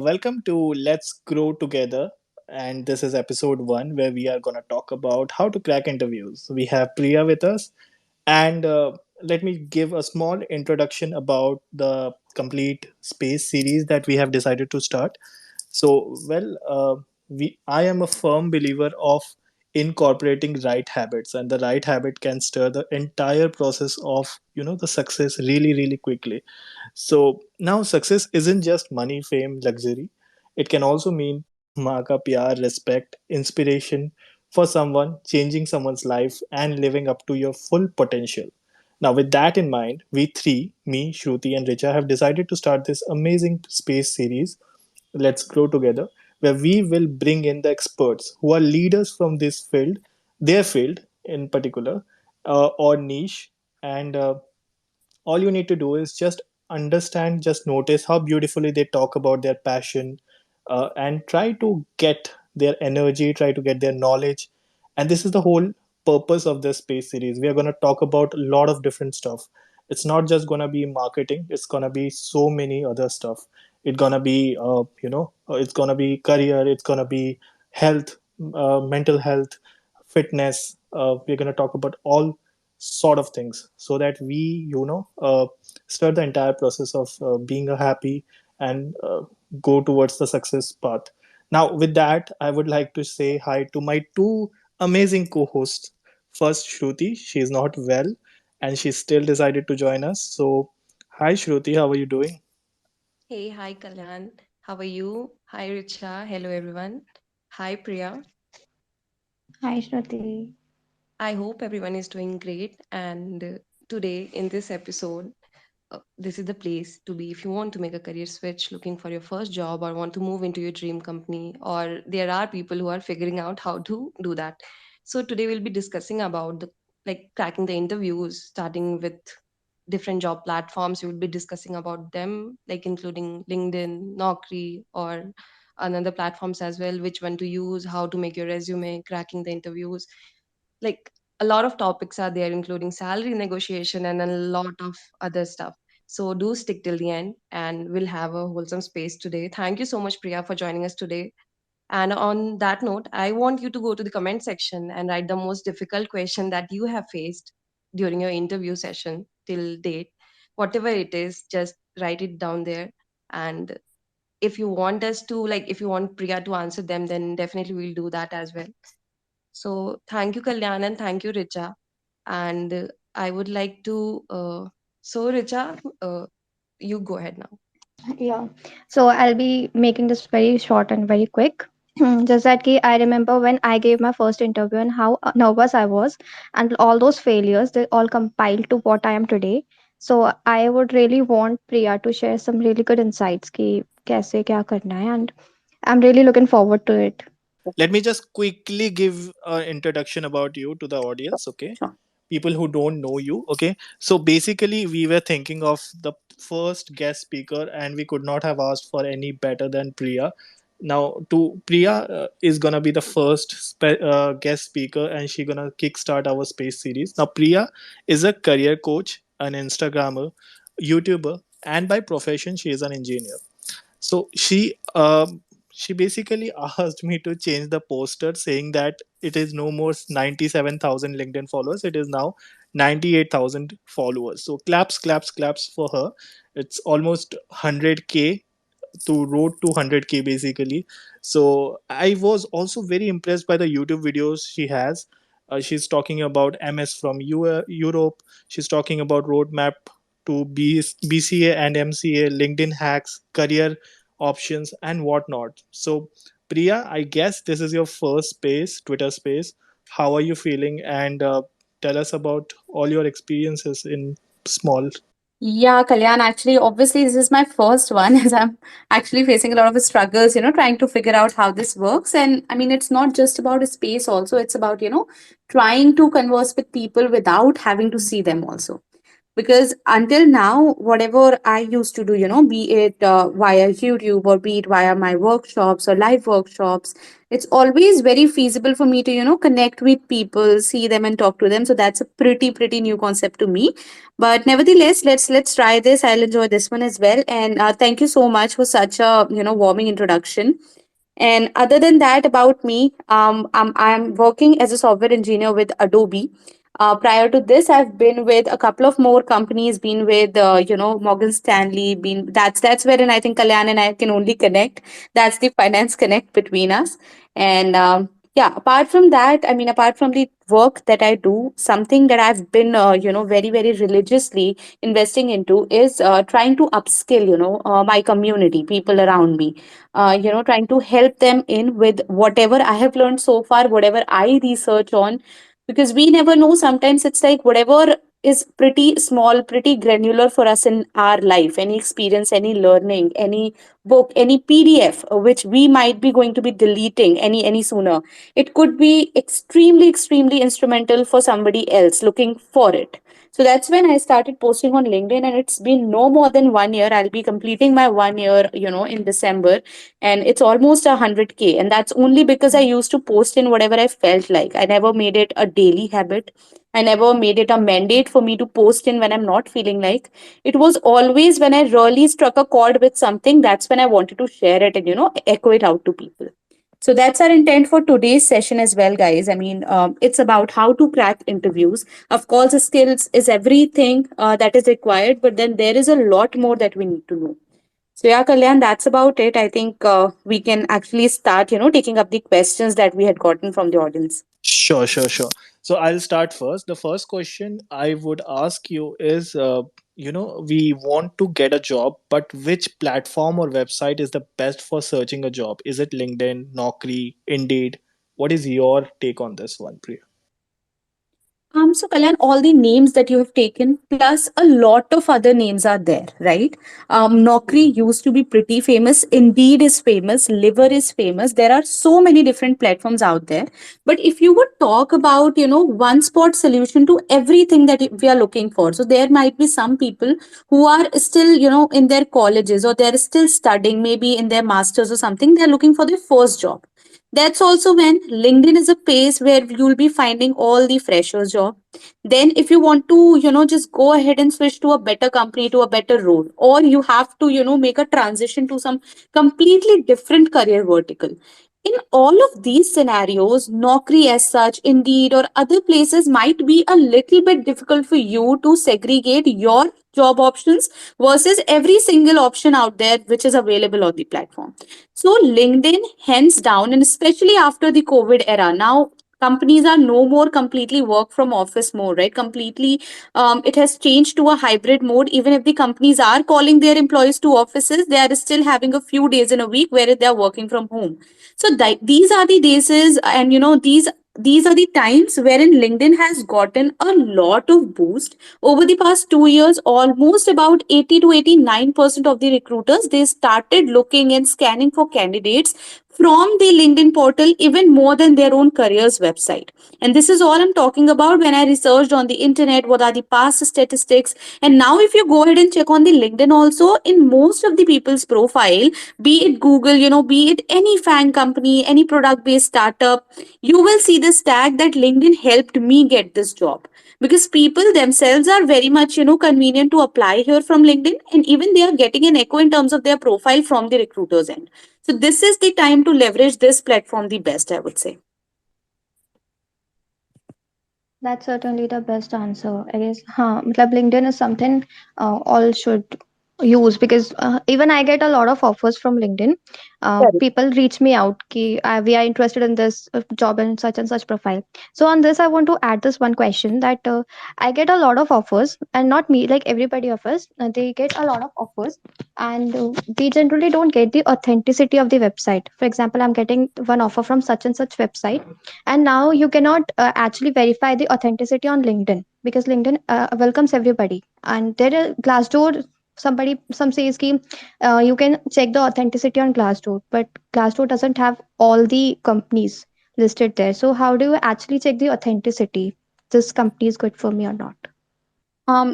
Welcome to Let's Grow Together. And this is episode 1 where we are going to talk about how to crack interviews. We have Priya with us. And let me give a small introduction about the complete space series that we have decided to start. I am a firm believer of incorporating right habits, and the right habit can stir the entire process of the success really, really quickly. So now success isn't just money, fame, luxury. It can also mean mark up PR, respect, inspiration for someone, changing someone's life, and living up to your full potential. Now, with that in mind, we three, me, Shruti, and Richa, have decided to start this amazing space series, Let's Grow Together, where we will bring in the experts who are leaders from this field, their field in particular, or niche, and all you need to do is just understand, just notice how beautifully they talk about their passion, and try to get their energy, try to get their knowledge. And this is the whole purpose of this space series. We are going to talk about a lot of different stuff. It's not just going to be marketing, it's going to be so many other stuff. It's going to be it's going to be career, it's going to be health, mental health, fitness. We're going to talk about all sort of things so that we start the entire process of being a happy and go towards the success path. Now with that, I would like to say hi to my two amazing co-hosts. First, Shruti. She is not well and she still decided to join us. So hi Shruti, how are you doing? Hey, hi Kalyan. How are you? Hi Richa. Hello everyone. Hi Priya. Hi, Shruti. I hope everyone is doing great. And today in this episode, this is the place to be if you want to make a career switch, looking for your first job, or want to move into your dream company, or there are people who are figuring out how to do that. So today we'll be discussing about the cracking the interviews, starting with different job platforms. We will be discussing about them, like including LinkedIn, Naukri, or another platforms as well, which one to use, how to make your resume, cracking the interviews. Like a lot of topics are there, including salary negotiation and a lot of other stuff. So do stick till the end and we'll have a wholesome space today. Thank you so much, Priya, for joining us today. And on that note, I want you to go to the comment section and write the most difficult question that you have faced during your interview session till date. Whatever it is, just write it down there. And if you want us to, if you want Priya to answer them, then definitely we'll do that as well. So thank you, Kalyan, and thank you, Richa. And I would like to, Richa, you go ahead now. Yeah. So I'll be making this very short and very quick. Just that I remember when I gave my first interview and how nervous I was, and all those failures, they all compiled to what I am today. So I would really want Priya to share some really good insights कि कैसे क्या करना है, and I'm really looking forward to it. Let me just quickly give an introduction about you to the audience, okay? Sure. People who don't know you, okay? So basically, we were thinking of the first guest speaker, and we could not have asked for any better than Priya. Now, to Priya is gonna be the first guest speaker, and she gonna kickstart our space series. Now, Priya is a career coach, an Instagrammer, YouTuber, and by profession, she is an engineer. So she basically asked me to change the poster saying that it is no more 97,000 LinkedIn followers, it is now 98,000 followers. So claps, claps, claps for her. It's almost 100k to road to 100k basically. So I was also very impressed by the YouTube videos she has. She's talking about MS from Europe. She's talking about roadmap to BCA and MCA, LinkedIn hacks, career options, and whatnot. So, Priya, I guess this is your first space, Twitter space. How are you feeling? And tell us about all your experiences in small. Yeah, Kalyan, actually, obviously, this is my first one as I'm actually facing a lot of struggles, trying to figure out how this works. And I mean, it's not just about a space, also, it's about, trying to converse with people without having to see them, also. Because until now, whatever I used to do, be it via YouTube or be it via my workshops or live workshops, it's always very feasible for me to, connect with people, see them and talk to them. So that's a pretty new concept to me. But nevertheless, let's try this. I'll enjoy this one as well. And thank you so much for such a, warming introduction. And other than that, about me, I'm working as a software engineer with Adobe. Prior to this, I've been with a couple of more companies. Been with Morgan Stanley. Been that's wherein I think Kalyan and I can only connect. That's the finance connect between us. And yeah, apart from that, I mean, apart from the work that I do, something that I've been very religiously investing into is trying to upskill my community, people around me, trying to help them in with whatever I have learned so far, whatever I research on, because we never know. Sometimes it's like whatever is pretty small, pretty granular for us in our life, any experience, any learning, any book, any PDF, which we might be going to be deleting any sooner. It could be extremely instrumental for somebody else looking for it. So that's when I started posting on LinkedIn, and it's been no more than 1 year. I'll be completing my 1 year, in December, and it's almost 100K. And that's only because I used to post in whatever I felt like. I never made it a daily habit. I never made it a mandate for me to post in when I'm not feeling like. It was always when I really struck a chord with something, that's when I wanted to share it and, echo it out to people. So that's our intent for today's session as well, guys. I mean, it's about how to crack interviews. Of course, the skills is everything that is required, but then there is a lot more that we need to know. So yeah, Kalyan, that's about it. I think we can actually start, taking up the questions that we had gotten from the audience. Sure. So I'll start first. The first question I would ask you is, we want to get a job, but which platform or website is the best for searching a job? Is it LinkedIn, Naukri, Indeed? What is your take on this one, Priya? So Kalyan, all the names that you have taken, plus a lot of other names are there, right? Naukri used to be pretty famous. Indeed is famous. Liver is famous. There are so many different platforms out there. But if you would talk about, one spot solution to everything that we are looking for, so there might be some people who are still, in their colleges or they're still studying, maybe in their masters or something. They're looking for their first job. That's also when LinkedIn is a place where you'll be finding all the freshers job. Then if you want to, just go ahead and switch to a better company, to a better role, or you have to, make a transition to some completely different career vertical. In all of these scenarios, Naukri as such, Indeed, or other places might be a little bit difficult for you to segregate your job options versus every single option out there which is available on the platform. So LinkedIn, hands down, and especially after the COVID era, now companies are no more completely work from office mode, right? Completely, it has changed to a hybrid mode. Even if the companies are calling their employees to offices, they are still having a few days in a week where they are working from home. So these are the days, and these are the times wherein LinkedIn has gotten a lot of boost over the past 2 years. Almost about 80 to 89% of the recruiters, they started looking and scanning for candidates from the LinkedIn portal even more than their own careers website. And this is all I'm talking about when I researched on the internet what are the past statistics. And now if you go ahead and check on the LinkedIn also, in most of the people's profile, be it Google, be it any FANG company, any product based startup, you will see this tag that LinkedIn helped me get this job, because people themselves are very much convenient to apply here from LinkedIn, and even they are getting an echo in terms of their profile from the recruiters end. So this is the time to leverage this platform the best, I would say. That's certainly the best answer. I guess, matlab LinkedIn is something all should use because even I get a lot of offers from LinkedIn. People reach me out ki we are interested in this job and such profile. So on this, I want to add this one question that I get a lot of offers, and not me, like everybody of us, they get a lot of offers, and we generally don't get the authenticity of the website. For example, I'm getting one offer from such and such website, and now you cannot actually verify the authenticity on LinkedIn because LinkedIn welcomes everybody. And there is Glassdoor. Some says ki you can check the authenticity on Glassdoor, but Glassdoor doesn't have all the companies listed there. So how do you actually check the authenticity? This company is good for me or not?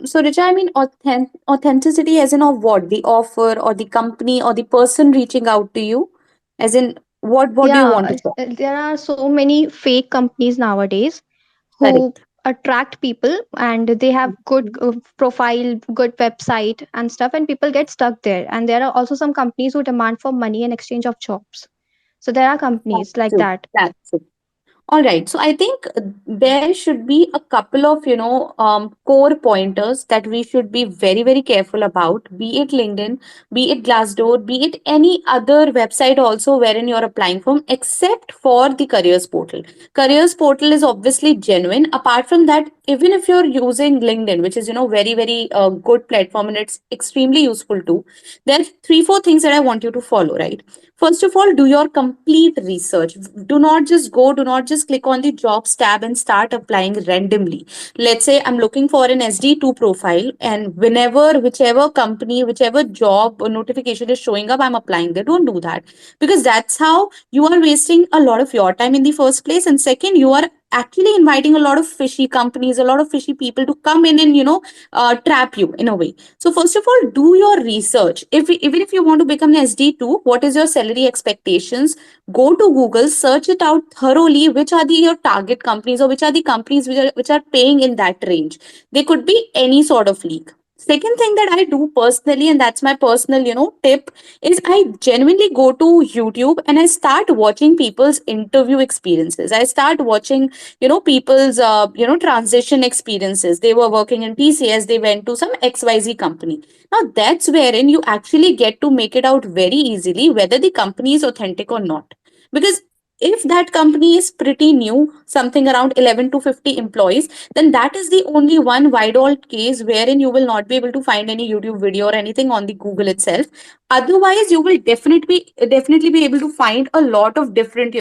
So Richa, I mean, authenticity as in of what? The offer or the company or the person reaching out to you? As in, what do you want to Yeah, say? there are so many fake companies nowadays who Correct. attract people, and they have good profile, good website and stuff, and people get stuck there. And there are also some companies who demand for money in exchange of jobs. So there are That's companies like true. that. That's true. All right. So I think there should be a couple of, core pointers that we should be very, very careful about, be it LinkedIn, be it Glassdoor, be it any other website also wherein you're applying from, except for the careers portal. Careers portal is obviously genuine. Apart from that, even if you're using LinkedIn, which is, very, very good platform and it's extremely useful too, there are three, four things that I want you to follow, right? First of all, do your complete research. Do not just click on the jobs tab and start applying randomly. Let's say I'm looking for an SD2 profile, and whichever company, whichever job or notification is showing up, I'm applying there. Don't do that, because that's how you are wasting a lot of your time in the first place. And second, you are actually inviting a lot of fishy companies, a lot of fishy people to come in and, trap you in a way. So first of all, do your research. Even if you want to become an SD2, what is your salary expectations? Go to Google, search it out thoroughly. Which are your target companies, or which are the companies which are paying in that range? They could be any sort of league. Second thing that I do personally, and that's my personal, tip, is I genuinely go to YouTube and I start watching people's interview experiences. I start watching, people's, transition experiences. They were working in TCS, they went to some XYZ company. Now that's wherein you actually get to make it out very easily whether the company is authentic or not. Because if that company is pretty new, something around 11 to 50 employees, then that is the only one wide all case wherein you will not be able to find any YouTube video or anything on the Google itself. Otherwise, you will definitely be able to find a lot of different,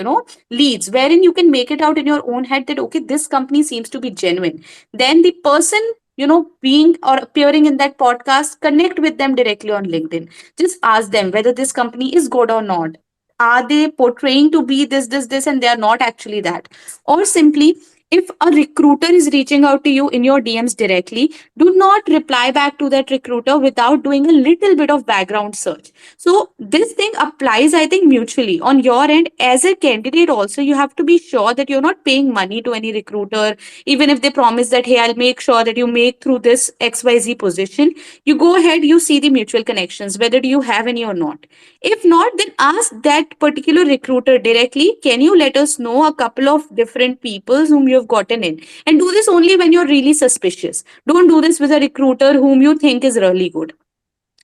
leads wherein you can make it out in your own head that okay, this company seems to be genuine. Then the person, being or appearing in that podcast, connect with them directly on LinkedIn. Just ask them whether this company is good or not. Are they portraying to be this, and they are not actually that? Or simply, if a recruiter is reaching out to you in your DMs directly, do not reply back to that recruiter without doing a little bit of background search. So this thing applies, I think, mutually on your end. As a candidate also, you have to be sure that you're not paying money to any recruiter. Even if they promise that, hey, I'll make sure that you make through this XYZ position, you go ahead, you see the mutual connections, whether do you have any or not. If not, then ask that particular recruiter directly, can you let us know a couple of different people whom you have gotten in? And do this only when you're really suspicious. Don't do this with a recruiter whom you think is really good.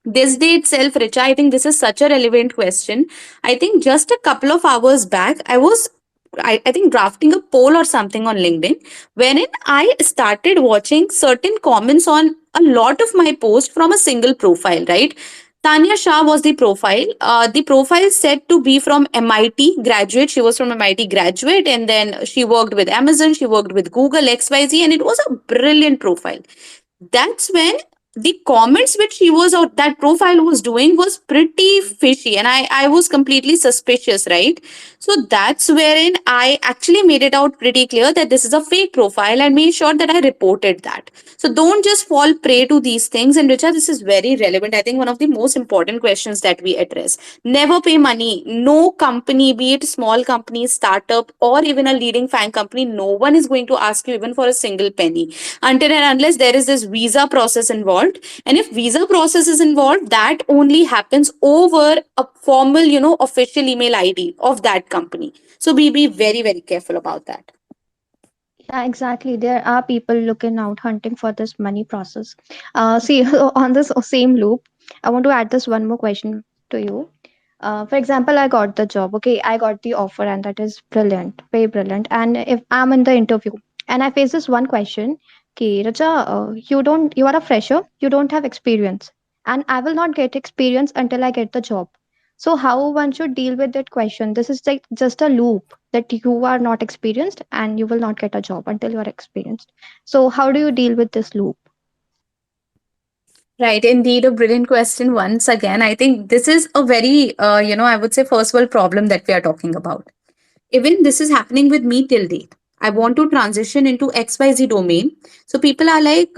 This day itself, Richa, I think this is such a relevant question. I think just a couple of hours back, I think drafting a poll or something on LinkedIn, wherein I started watching certain comments on a lot of my posts from a single profile, right? Tanya Shah was the profile. The profile said to be from MIT graduate. She was from MIT graduate, and then she worked with Amazon, she worked with Google, XYZ, and it was a brilliant profile. That's when the comments which she was, or that profile was doing, was pretty fishy, and I was completely suspicious, right? So that's wherein I actually made it out pretty clear that this is a fake profile and made sure that I reported that. So don't just fall prey to these things. And Richa, this is very relevant. I think one of the most important questions that we address: never pay money. No company, be it small company, startup, or even a leading FANG company, no one is going to ask you even for a single penny until and unless there is this visa process involved. And if visa process is involved, that only happens over a formal, official email ID of that company. So be very, very careful about that. Yeah, exactly. There are people looking out, hunting for this money process. See, on this same loop, I want to add this one more question to you. For example, I got the job. Okay, I got the offer, and that is brilliant, very brilliant. And if I'm in the interview and I face this one question, okay, Raja, you are a fresher, you don't have experience, and I will not get experience until I get the job. So how one should deal with that question? This is like just a loop that you are not experienced and you will not get a job until you are experienced. So how do you deal with this loop? Right, indeed, a brilliant question once again. I think this is a very, I would say, first world problem that we are talking about. Even this is happening with me till date. I want to transition into XYZ domain. So people are like,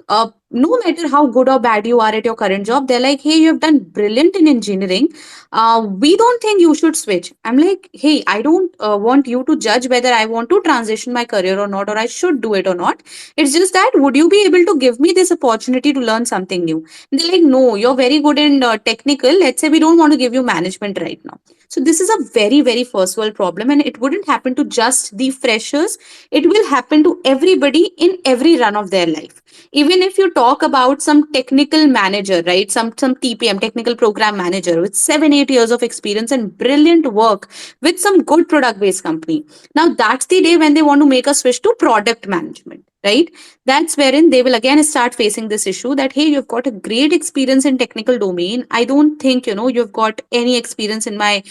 no matter how good or bad you are at your current job, they're like, hey, you have done brilliant in engineering. We don't think you should switch. I'm like, hey, I don't want you to judge whether I want to transition my career or not, or I should do it or not. It's just that, would you be able to give me this opportunity to learn something new? And they're like, no, you're very good in technical. Let's say we don't want to give you management right now. So this is a very, very first world problem, and it wouldn't happen to just the freshers. It will happen to everybody in every run of their life. Even if you talk about some technical manager, right? Some TPM, technical program manager, with 7 8 years of experience and brilliant work with some good product based company. Now that's the day when they want to make a switch to product management, right? That's wherein they will again start facing this issue that, hey, you've got a great experience in technical domain. I don't think you've got any experience in my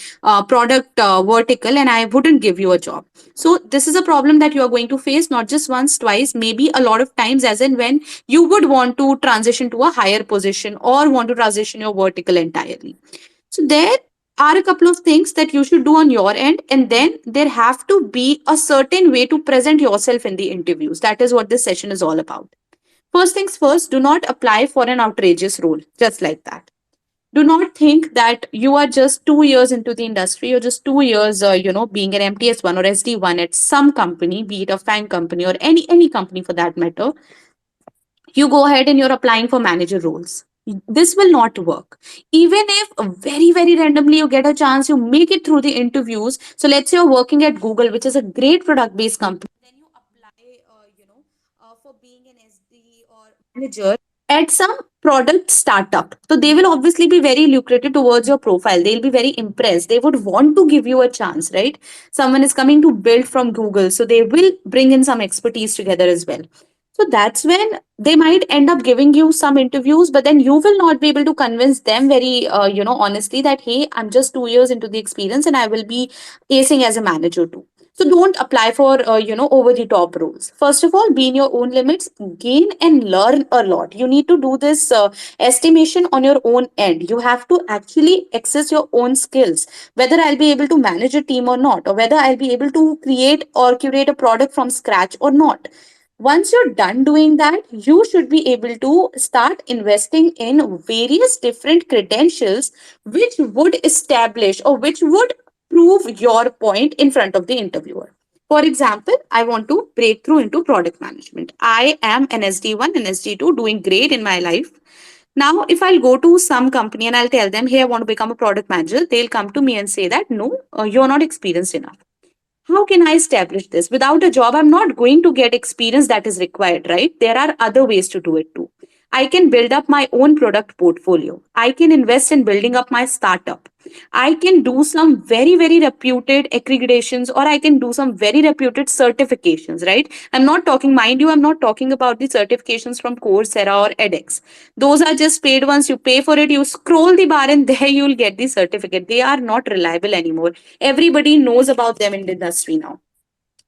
product vertical, and I wouldn't give you a job. So this is a problem that you are going to face not just once, twice, maybe a lot of times, as in when you would want to transition to a higher position or want to transition your vertical entirely. So there are a couple of things that you should do on your end, and then there have to be a certain way to present yourself in the interviews. That is what this session is all about. First things first, do not apply for an outrageous role just like that. Do not think that you are just 2 years into the industry or just 2 years being an MTS1 or SD1 at some company, be it a FANG company or any company for that matter. You go ahead and you're applying for manager roles. This will not work. Even if very, very randomly you get a chance, you make it through the interviews. So let's say you're working at Google, which is a great product based company. Then you apply, for being an SD or manager at some product startup. So they will obviously be very lucrative towards your profile. They'll be very impressed. They would want to give you a chance, right? Someone is coming to build from Google. So they will bring in some expertise together as well. So that's when they might end up giving you some interviews, but then you will not be able to convince them very, honestly that, hey, I'm just 2 years into the experience and I will be acing as a manager too. So don't apply for, over the top roles. First of all, be in your own limits, gain and learn a lot. You need to do this estimation on your own end. You have to actually access your own skills, whether I'll be able to manage a team or not, or whether I'll be able to create or curate a product from scratch or not. Once you're done doing that, you should be able to start investing in various different credentials which would establish or which would prove your point in front of the interviewer. For example, I want to break through into product management. I am an SD1 and SD2 doing great in my life. Now, if I'll go to some company and I'll tell them, hey, I want to become a product manager, they'll come to me and say that, no, you're not experienced enough. How can I establish this? Without a job, I'm not going to get experience that is required, right? There are other ways to do it too. I can build up my own product portfolio. I can invest in building up my startup. I can do some very, very reputed accreditations, or I can do some very reputed certifications, right? I'm not talking, mind you, I'm not talking about the certifications from Coursera or edX. Those are just paid ones. You pay for it, you scroll the bar, and there you'll get the certificate. They are not reliable anymore. Everybody knows about them in the industry now.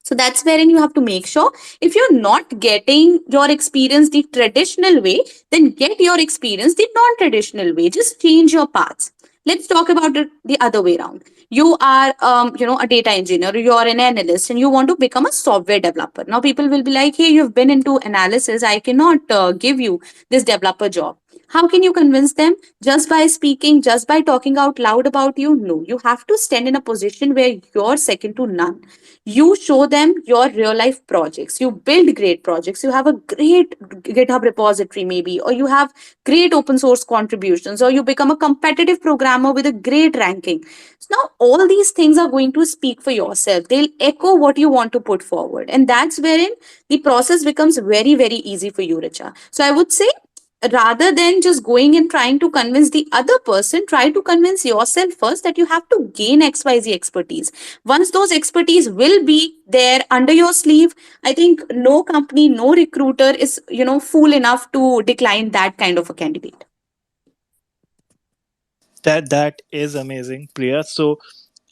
So that's wherein you have to make sure, if you're not getting your experience the traditional way, then get your experience the non-traditional way. Just change your paths. Let's talk about it the other way around. You are, a data engineer, you are an analyst, and you want to become a software developer. Now people will be like, hey, you've been into analysis. I cannot give you this developer job. How can you convince them? Just by speaking, just by talking out loud about you? No, you have to stand in a position where you're second to none. You show them your real life projects. You build great projects. You have a great GitHub repository, maybe, or you have great open source contributions, or you become a competitive programmer with a great ranking. So now all these things are going to speak for yourself. They'll echo what you want to put forward. And that's wherein the process becomes very, very easy for you, Richa. So I would say, rather than just going and trying to convince the other person, try to convince yourself first that you have to gain XYZ expertise. Once those expertise will be there under your sleeve, I think no company, no recruiter is fool enough to decline that kind of a candidate. That is amazing, Priya. So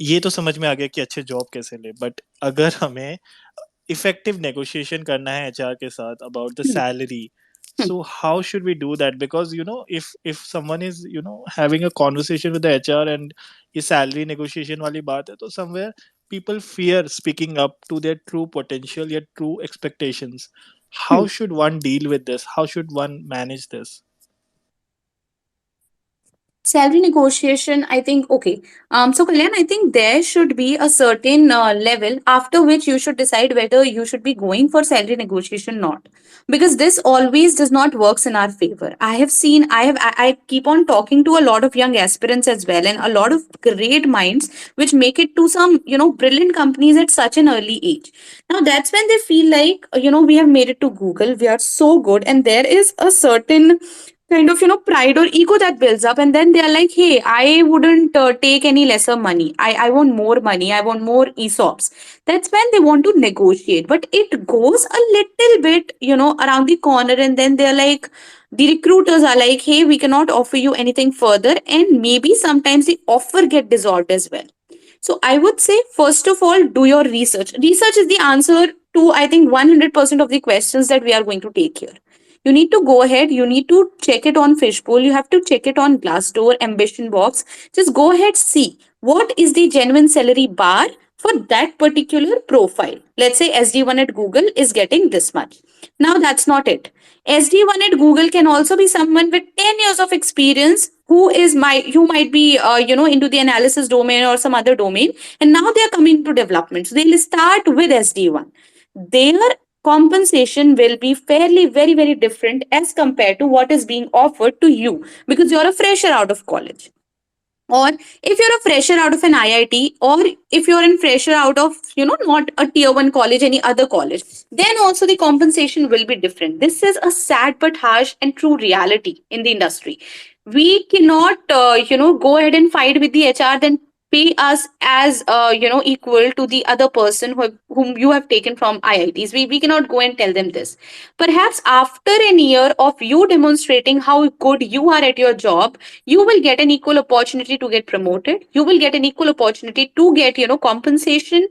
ये तो समझ में आ गया कि अच्छे job कैसे ले, but अगर हमें इफेक्टिव नेगोशिएशन करना है एचआर के साथ about the Hmm. Salary, Hmm. so how should we do that? Because if someone is having a conversation with the HR and ये salary negotiation वाली बात है, तो somewhere people fear speaking up to their true potential, yet true expectations. Hmm. How should one deal with this? How should one manage this? Salary negotiation, I think, okay. So Kalyan, I think there should be a certain level after which you should decide whether you should be going for salary negotiation or not, because this always does not works in our favor. I have seen, I keep on talking to a lot of young aspirants as well, and a lot of great minds which make it to some, brilliant companies at such an early age. Now that's when they feel like, we have made it to Google, we are so good, and there is a certain kind of, pride or ego that builds up, and then they are like, hey, I wouldn't take any lesser money, I want more money, I want more ESOPs. That's when they want to negotiate, but it goes a little bit, around the corner, and then they're like, the recruiters are like, hey, we cannot offer you anything further, and maybe sometimes the offer get dissolved as well. So I would say, first of all, do your research. Research is the answer to, I think, 100% of the questions that we are going to take here. You need to go ahead, you need to check it on Fishbowl, you have to check it on Glassdoor, Ambition Box. Just go ahead, see what is the genuine salary bar for that particular profile. Let's say SD1 at Google is getting this much. Now that's not it. SD1 at Google can also be someone with 10 years of experience who might be into the analysis domain or some other domain, and now they are coming to development. So they'll start with SD1. Their compensation will be fairly very very different as compared to what is being offered to you, because you're a fresher out of college, or if you're a fresher out of an IIT, or if you're a fresher out of, not a tier 1 college, any other college, then also the compensation will be different. This is a sad but harsh and true reality in the industry. We cannot go ahead and fight with the HR, then pay us as equal to the other person whom you have taken from IITs. We cannot go and tell them this. Perhaps after a year of you demonstrating how good you are at your job, you will get an equal opportunity to get promoted, you will get an equal opportunity to get, compensation,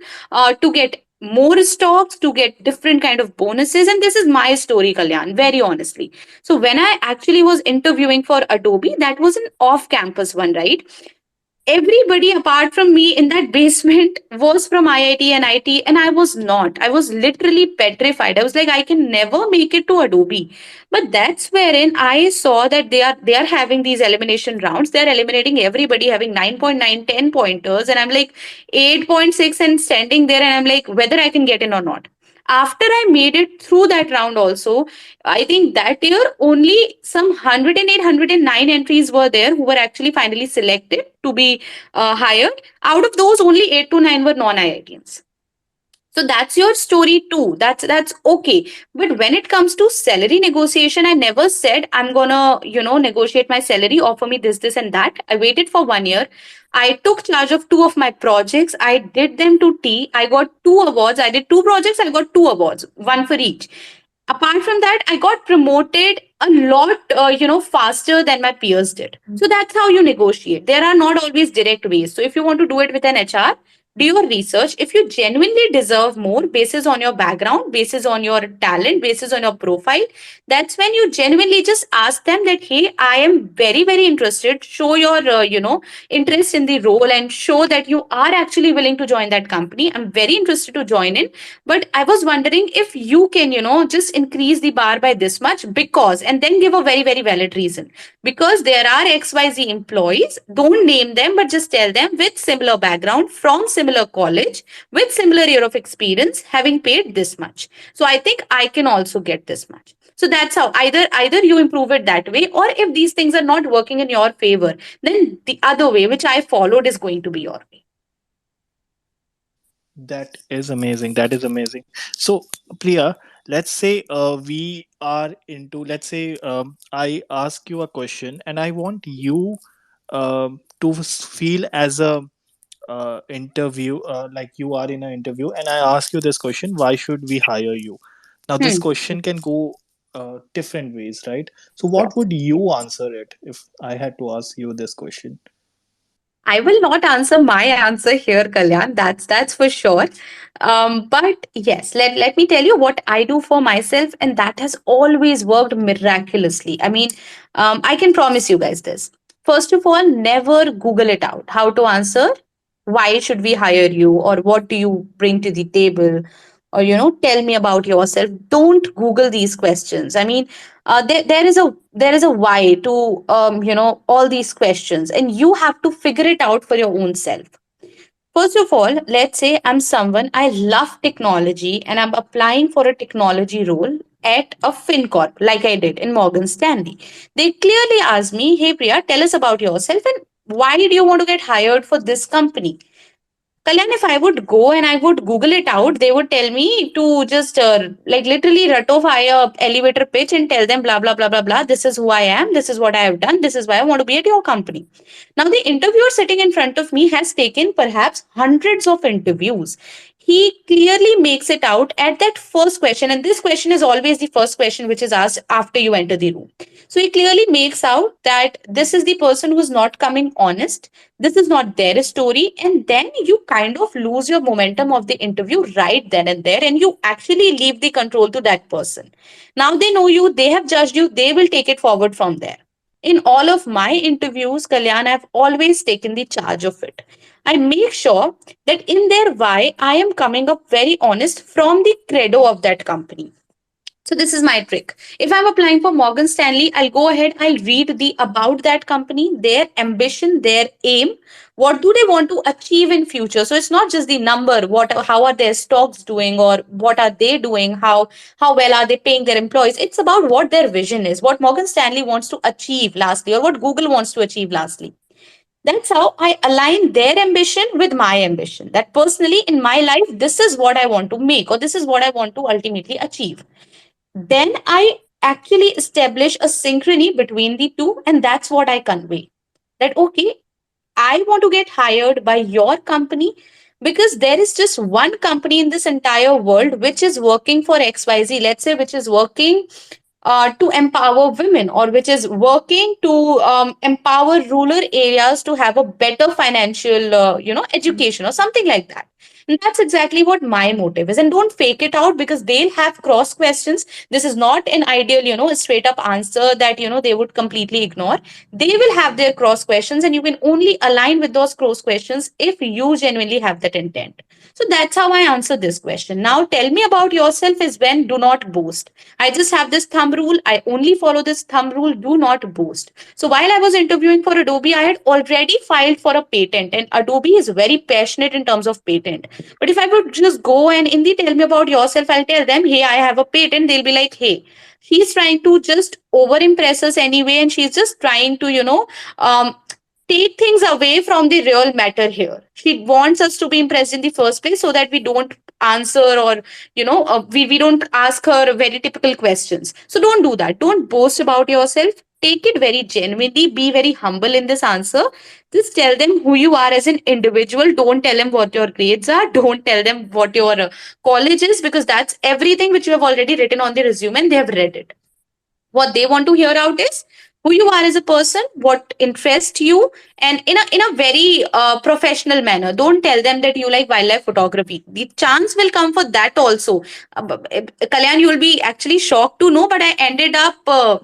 to get more stocks, to get different kind of bonuses. And this is my story, Kalyan, very honestly. So when I actually was interviewing for Adobe, that was an off campus one, right? Everybody apart from me in that basement was from IIT and IT, and I was not. I was literally petrified. I was like, I can never make it to Adobe. But that's wherein I saw that they are having these elimination rounds. They're eliminating everybody having 9.9, 10 pointers, and I'm like 8.6 and standing there, and I'm like, whether I can get in or not. After I made it through that round also, I think that year only some 108, 109 entries were there who were actually finally selected to be hired. Out of those, only 8 to 9 were non-IITians. So that's your story too. That's okay. But when it comes to salary negotiation, I never said I'm gonna, negotiate my salary, offer me this, and that. I waited for 1 year. I took charge of two of my projects. I did them to T. I got two awards. I did two projects. I got two awards, one for each. Apart from that, I got promoted a lot, faster than my peers did. So that's how you negotiate. There are not always direct ways. So if you want to do it with an HR, do your research. If you genuinely deserve more basis on your background, basis on your talent, basis on your profile, that's when you genuinely just ask them that, hey, I am very very interested. Show your interest in the role, and show that you are actually willing to join that company. I'm very interested to join in, but I was wondering if you can, just increase the bar by this much, because, and then give a very very valid reason. Because there are XYZ employees, don't name them, but just tell them, with similar background, from similar college, with similar year of experience, having paid this much. So I think I can also get this much. So that's how, either you improve it that way, or if these things are not working in your favor, then the other way which I followed is going to be your way. That is amazing. That is amazing. So, Priya, let's say we are into, let's say I ask you a question and I want you to feel as a interview, like you are in an interview, and I ask you this question: why should we hire you? Now, this Hmm. question can go different ways, right? So, what would you answer it if I had to ask you this question? I will not answer my answer here, Kalyan. That's for sure. But yes, let me tell you what I do for myself, and that has always worked miraculously. I mean, I can promise you guys this. First of all, never Google it out. How to answer? why should we hire you, or what do you bring to the table, or tell me about yourself. Don't google these questions. I mean, there is a why to all these questions, and you have to figure it out for your own self. First of all, let's say I'm someone, I love technology and I'm applying for a technology role at a FinCorp, like I did in Morgan Stanley. They clearly asked me, hey Priya, tell us about yourself and why do you want to get hired for this company? Kalyan, if I would go and I would Google it out, they would tell me to just like literally ratify a elevator pitch and tell them blah blah blah blah blah. This is who I am. This is what I have done. This is why I want to be at your company. Now the interviewer sitting in front of me has taken perhaps hundreds of interviews. He clearly makes it out at that first question, and this question is always the first question which is asked after you enter the room. So he clearly makes out that this is the person who is not coming honest, this is not their story, and then you kind of lose your momentum of the interview right then and there, and you actually leave the control to that person. Now they know you, they have judged you, they will take it forward from there. In all of my interviews, Kalyan, I've always taken the charge of it. I make sure that in their why I am coming up very honest from the credo of that company. So this is my trick. If I'm applying for Morgan Stanley, I'll go ahead, I'll read the about that company, their ambition, their aim. What do they want to achieve in future? So it's not just the number, what how are their stocks doing, or what are they doing, how well are they paying their employees? It's about what their vision is, what Morgan Stanley wants to achieve lastly, or what Google wants to achieve lastly. That's how I align their ambition with my ambition. That personally in my life, this is what I want to make, or this is what I want to ultimately achieve. Then I actually establish a synchrony between the two, and that's what I convey. That, okay, I want to get hired by your company because there is just one company in this entire world which is working for XYZ, let's say, which is working to empower women, or which is working to empower rural areas to have a better financial education or something like that. And that's exactly what my motive is. And don't fake it out, because they'll have cross questions. This is not an ideal straight up answer that they would completely ignore. They will have their cross questions, and you can only align with those cross questions if you genuinely have that intent. So that's how I answer this question. Now tell me about yourself is when do not boast. I just have this thumb rule. I only follow this thumb rule. Do not boast. So while I was interviewing for Adobe, I had already filed for a patent, and Adobe is very passionate in terms of patent. But if I would just go and in the tell me about yourself, I'll tell them, hey, I have a patent. They'll be like, hey, she's trying to just over impress us anyway, and she's just trying to, take things away from the real matter here. She wants us to be impressed in the first place so that we don't answer, or we don't ask her very typical questions. So don't do that. Don't boast about yourself. Take it very genuinely. Be very humble in this answer. Just tell them who you are as an individual. Don't tell them what your grades are. Don't tell them what your college is, because that's everything which you have already written on the resume and they have read it. What they want to hear out is who you are as a person, what interests you, and in a very professional manner. Don't tell them that you like wildlife photography. The chance will come for that also. Kalyan, you will be actually shocked to know, but I ended up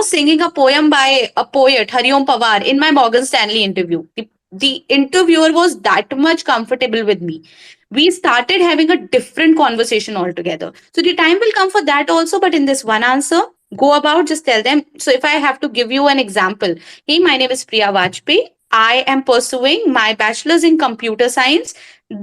singing a poem by a poet, Hariom Pawar, in my Morgan Stanley interview. The interviewer was that much comfortable with me. We started having a different conversation altogether. So the time will come for that also, but in this one answer, go about, just tell them. So if I have to give you an example, hey, my name is Priya Vajpeyi. I am pursuing my bachelor's in computer science.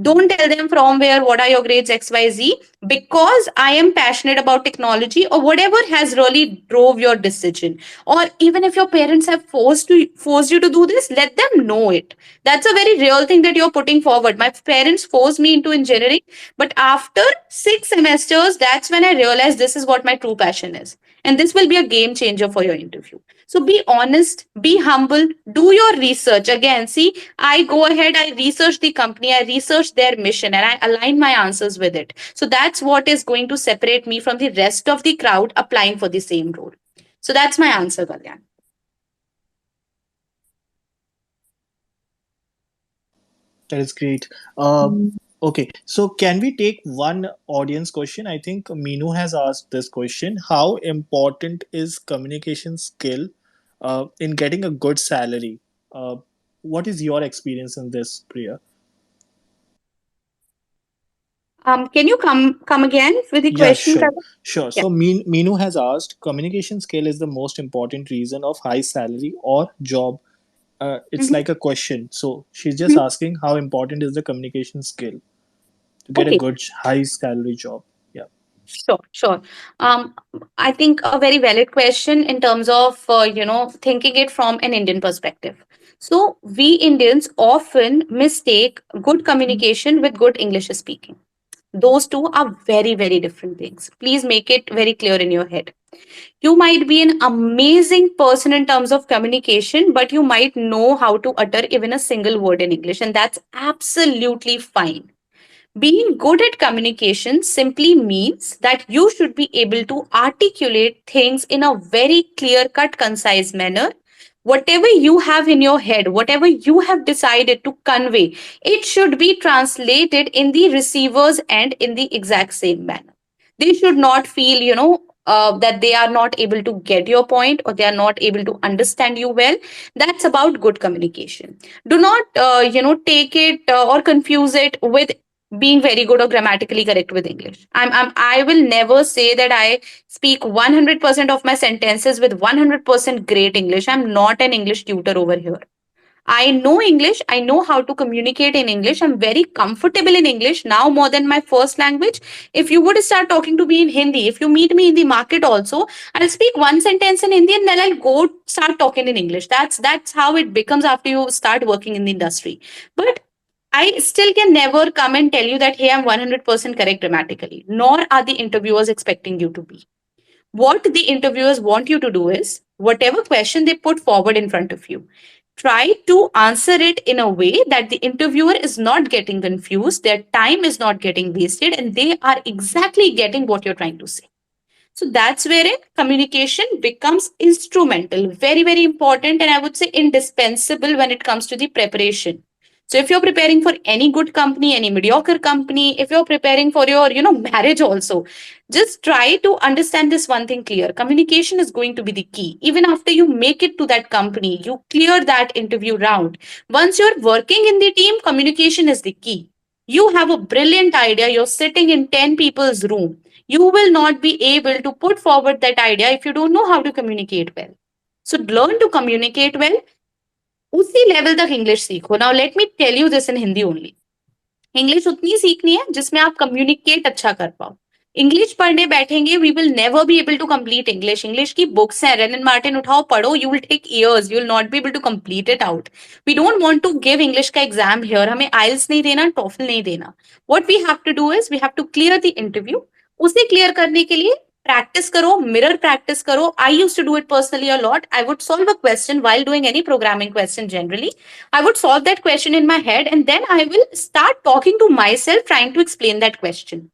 Don't tell them from where, what are your grades, XYZ, because I am passionate about technology, or whatever has really drove your decision. Or even if your parents have forced you to do this, let them know it. That's a very real thing that you're putting forward. My parents forced me into engineering, but after 6 semesters, that's when I realized this is what my true passion is. And this will be a game changer for your interview. So be honest, be humble, do your research. Again, see, I go ahead, I research the company, I research their mission, and I align my answers with it. So that's what is going to separate me from the rest of the crowd applying for the same role. So that's my answer, Kalyan. That is great. Okay, so can we take one audience question? I think Minu has asked this question. How important is communication skill in getting a good salary? Uh, what is your experience in this, Priya? Can you come again with the Yeah, question, sure, Karan? sure. Yeah. So Meenu has asked, communication skill is the most important reason of high salary or job. It's Mhm. like a question. So she's just Mhm. asking how important is the communication skill to get a Okay. good high salary job. Yeah. Sure, sure. Um, I think a very valid question in terms of thinking it from an Indian perspective. So we Indians often mistake good communication with good English speaking. Those two are very, very different things. Please make it very clear in your head. You might be an amazing person in terms of communication, but you might know how to utter even a single word in English, and that's absolutely fine. Being good at communication simply means that you should be able to articulate things in a very clear cut, concise manner. Whatever you have in your head, whatever you have decided to convey, it should be translated in the receiver's end in the exact same manner. They should not feel, that they are not able to get your point or they are not able to understand you well. That's about good communication. Do not, take it or confuse it with being very good or grammatically correct with English. I will never say that I speak 100% of my sentences with 100% great English. I'm not an English tutor over here. I know English. I know how to communicate in English. I'm very comfortable in English now more than my first language. If you would start talking to me in Hindi, if you meet me in the market also, I'll speak one sentence in Hindi and then I'll go start talking in English. That's how it becomes after you start working in the industry. But I still can never come and tell you that, hey, I'm 100% correct grammatically, nor are the interviewers expecting you to be. What the interviewers want you to do is whatever question they put forward in front of you, try to answer it in a way that the interviewer is not getting confused, their time is not getting wasted, and they are exactly getting what you're trying to say. So that's wherein communication becomes instrumental, very, very important, and I would say indispensable when it comes to the preparation. So if you're preparing for any good company, any mediocre company, if you're preparing for your, marriage also, just try to understand this one thing clear. Communication is going to be the key. Even after you make it to that company, you clear that interview round. Once you're working in the team, communication is the key. You have a brilliant idea. You're sitting in 10 people's room, you will not be able to put forward that idea if you don't know how to communicate well. So learn to communicate well. उसी level तक English सीखो. Now let me tell you this in Hindi only. English उतनी सीखनी है जिसमें आप communicate अच्छा कर पाओ. इंग्लिश पढ़ने बैठेंगे, we will never be able to complete English. English की बुक्स हैं, रेलन मार्टिन उठाओ पढ़ो, you will take years, you will not be able to complete it out. We don't want to give English का exam here. हमें IELTS नहीं देना, TOEFL नहीं देना. What we have to do is we have to clear the interview. उसे clear करने के लिए प्रैक्टिस करो, मिरर प्रैक्टिस करो. I used to do it personally a lot. I would solve a question while doing any programming question generally. I would solve that question in my head and then I will start talking to myself, trying to explain that question.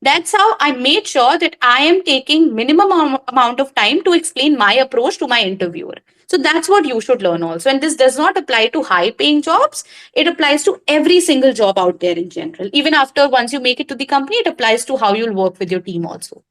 That's how I made sure that I am taking minimum amount of time to explain my approach to my interviewer. So that's what you should learn also. And this does not apply to high paying jobs. It applies to every single job out there in general. Even after once you make it to the company, it applies to how you'll work with your team also.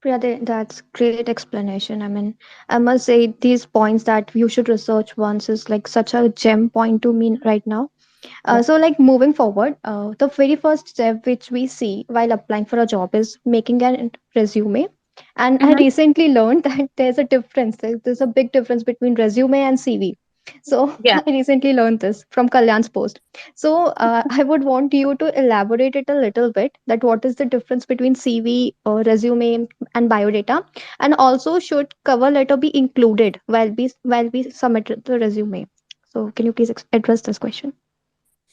Priya, that's great explanation. I mean, I must say these points that you should research once is like such a gem point to me right now. Yeah. So, like moving forward, the very first step which we see while applying for a job is making an resume. And I Mhm. recently learned that there's a difference. There's a big difference between resume and CV. So Yeah. I recently learned this from Kalyan's post. So I would want you to elaborate it a little bit. That what is the difference between CV, resume, and biodata, and also should cover letter be included while we submit the resume. So can you please address this question?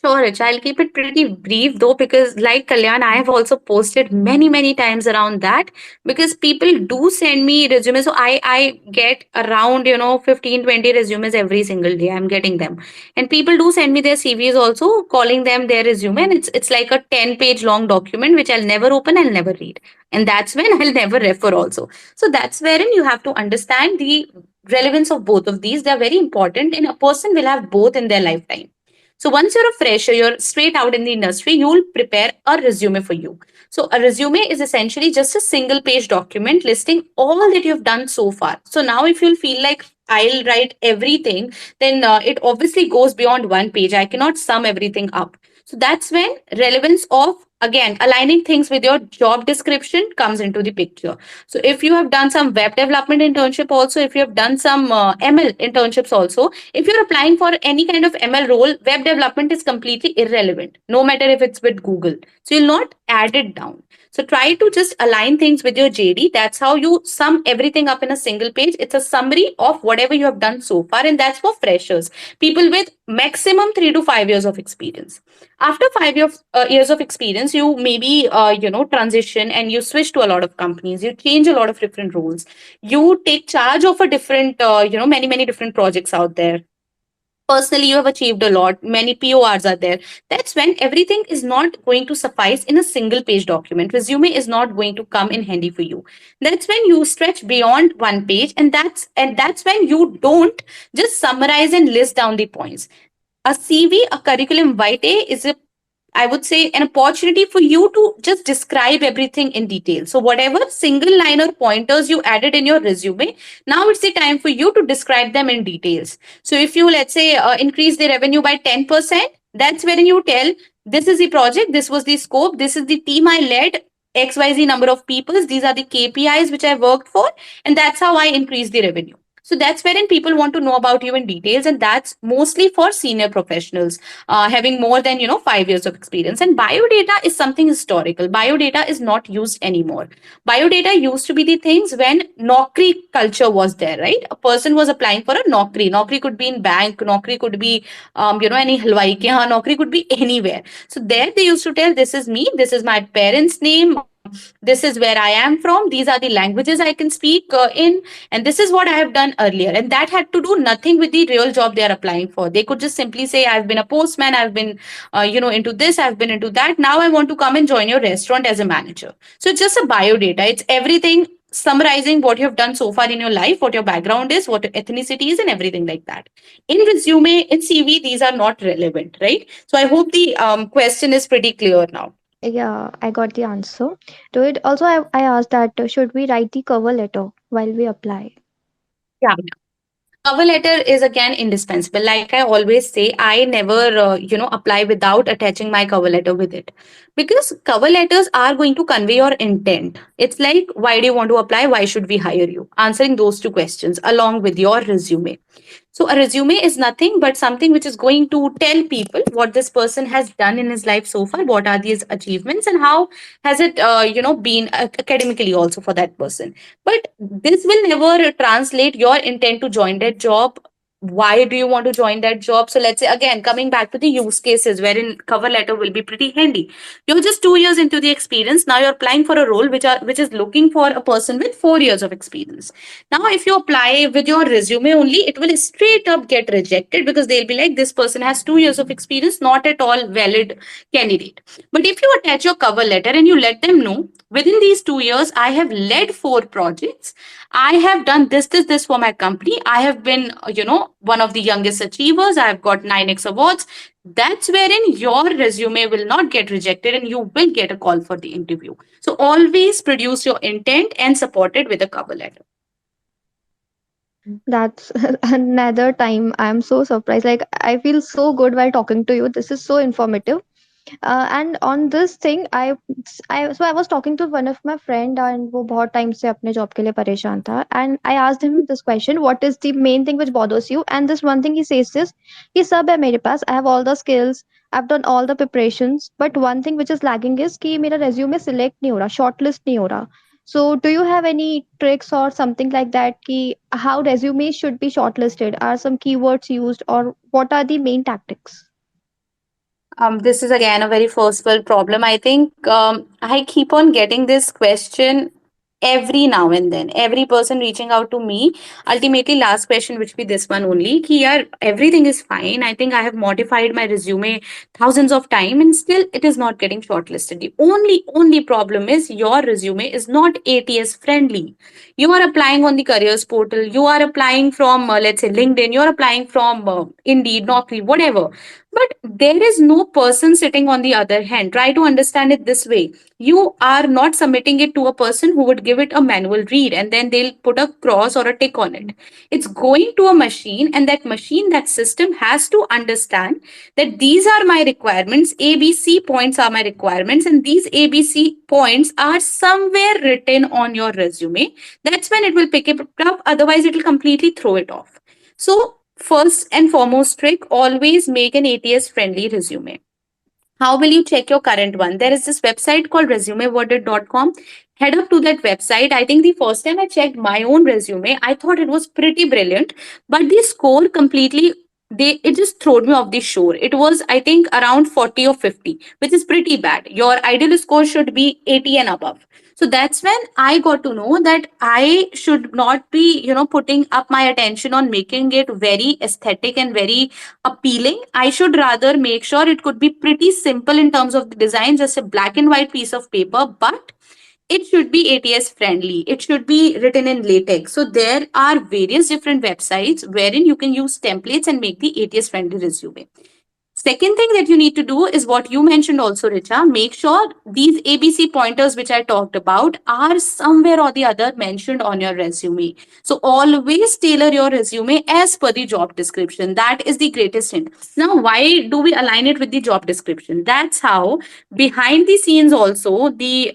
Sure, Rich. I'll keep it pretty brief though, because like Kalyan, I have also posted many, many times around that because people do send me resumes. So I get around, 15, 20 resumes every single day. I'm getting them. And people do send me their CVs also, calling them their resume. And it's like a 10-page long document, which I'll never open, I'll never read. And that's when I'll never refer also. So that's wherein you have to understand the relevance of both of these. They're very important, and a person will have both in their lifetime. So once you're a fresher, you're straight out in the industry, you'll prepare a resume for you. So a resume is essentially just a single page document listing all that you've done so far. So now if you'll feel like I'll write everything, then it obviously goes beyond one page. I cannot sum everything up. So that's when relevance of, again, aligning things with your job description comes into the picture. So if you have done some web development internship also, if you have done some ML internships also, if you're applying for any kind of ML role, web development is completely irrelevant, no matter if it's with Google. So you'll not add it down. So try to just align things with your JD. That's how you sum everything up in a single page. It's a summary of whatever you have done so far, and that's for freshers, people with maximum 3 to 5 years of experience. After 5 years of experience, you maybe transition and you switch to a lot of companies. You change a lot of different roles. You take charge of a different many different projects out there. Personally, you have achieved a lot, many PORs are there. That's when everything is not going to suffice in a single page document. Resume is not going to come in handy for you. That's when you stretch beyond one page, and that's when you don't just summarize and list down the points. A CV, a curriculum vitae, is a, I would say, an opportunity for you to just describe everything in detail. So, whatever single line or pointers you added in your resume, now it's the time for you to describe them in details. So, if you, let's say, increase the revenue by 10%, that's when you tell, this is the project, this was the scope, this is the team I led, XYZ number of people, these are the KPIs which I worked for, and that's how I increased the revenue. So that's wherein people want to know about you in details, and that's mostly for senior professionals having more than 5 years of experience. And biodata is something historical. Biodata is not used anymore. Biodata used to be the things when Naukri culture was there, right? A person was applying for a Naukri. Naukri could be in bank. Naukri could be any halwai ke yahan. Naukri could be anywhere. So there they used to tell, this is me, this is my parents' name. This is where I am from. These are the languages I can speak in, and this is what I have done earlier. And that had to do nothing with the real job they are applying for. They could just simply say, I've been a postman, I've been, into this, I've been into that. Now I want to come and join your restaurant as a manager. So it's just a bio data. It's everything summarizing what you have done so far in your life, what your background is, what your ethnicity is, and everything like that. In resume, in CV, these are not relevant, right? So I hope the question is pretty clear now. Yeah, I got the answer to it. Also, I asked that should we write the cover letter while we apply? Yeah. Cover letter is again indispensable. Like I always say, I never apply without attaching my cover letter with it, because cover letters are going to convey your intent. It's like, why do you want to apply, why should we hire you, answering those two questions along with your resume. So a resume is nothing but something which is going to tell people what this person has done in his life so far, what are these achievements, and how has it been academically also for that person. But this will never translate your intent to join that job. Why do you want to join that job? So let's say, again, coming back to the use cases wherein cover letter will be pretty handy. You're just 2 years into the experience. Now you're applying for a role which is looking for a person with 4 years of experience. Now, if you apply with your resume only, it will straight up get rejected, because they'll be like, this person has 2 years of experience, not at all valid candidate. But if you attach your cover letter and you let them know, within these 2 years, I have led 4 projects. I have done this for my company. I have been, one of the youngest achievers. I have got 9x awards. That's wherein your resume will not get rejected and you will get a call for the interview. So always produce your intent and support it with a cover letter. That's another time I'm so surprised. Like, I feel so good while talking to you. This is so informative. And on this thing, I was talking to one of my friend and वो बहुत time से अपने job के लिए परेशान था, and I asked him this question, what is the main thing which bothers you? And this one thing he says is कि सब है मेरे पास, I have all the skills, I've done all the preparations, but one thing which is lagging is कि मेरा resume select नहीं हो रहा, shortlist नहीं हो रहा. So do you have any tricks or something like that कि how resumes should be shortlisted? Are some keywords used, or what are the main tactics? This is again a very first world problem. I think I keep on getting this question every now and then. Every person reaching out to me, ultimately, last question, which be this one only, ki yaar, everything is fine. I think I have modified my resume thousands of times and still it is not getting shortlisted. The only problem is your resume is not ATS friendly. You are applying on the careers portal. You are applying from, let's say, LinkedIn. You are applying from Indeed, Naukri, whatever. But there is no person sitting on the other hand. Try to understand it this way. You are not submitting it to a person who would give it a manual read and then they'll put a cross or a tick on it. It's going to a machine, and that machine, that system has to understand that these are my requirements, ABC points are my requirements, and these ABC points are somewhere written on your resume. That's when it will pick it up, otherwise, it will completely throw it off. So, first and foremost trick, always make an ATS friendly resume. How will you check your current one? There is this website called resumeworded.com. Head up to that website. I think the first time I checked my own resume, I thought it was pretty brilliant, but the score completely, they it just throwed me off the shore. It was, I think, around 40 or 50, which is pretty bad. Your ideal score should be 80 and above. So that's when I got to know that I should not be, putting up my attention on making it very aesthetic and very appealing. I should rather make sure it could be pretty simple in terms of the design, just a black and white piece of paper, but it should be ATS friendly. It should be written in latex. So there are various different websites wherein you can use templates and make the ATS friendly resume. Second thing that you need to do is what you mentioned also, Richa. Make sure these ABC pointers, which I talked about, are somewhere or the other mentioned on your resume. So always tailor your resume as per the job description. That is the greatest hint. Now, why do we align it with the job description? That's how behind the scenes also the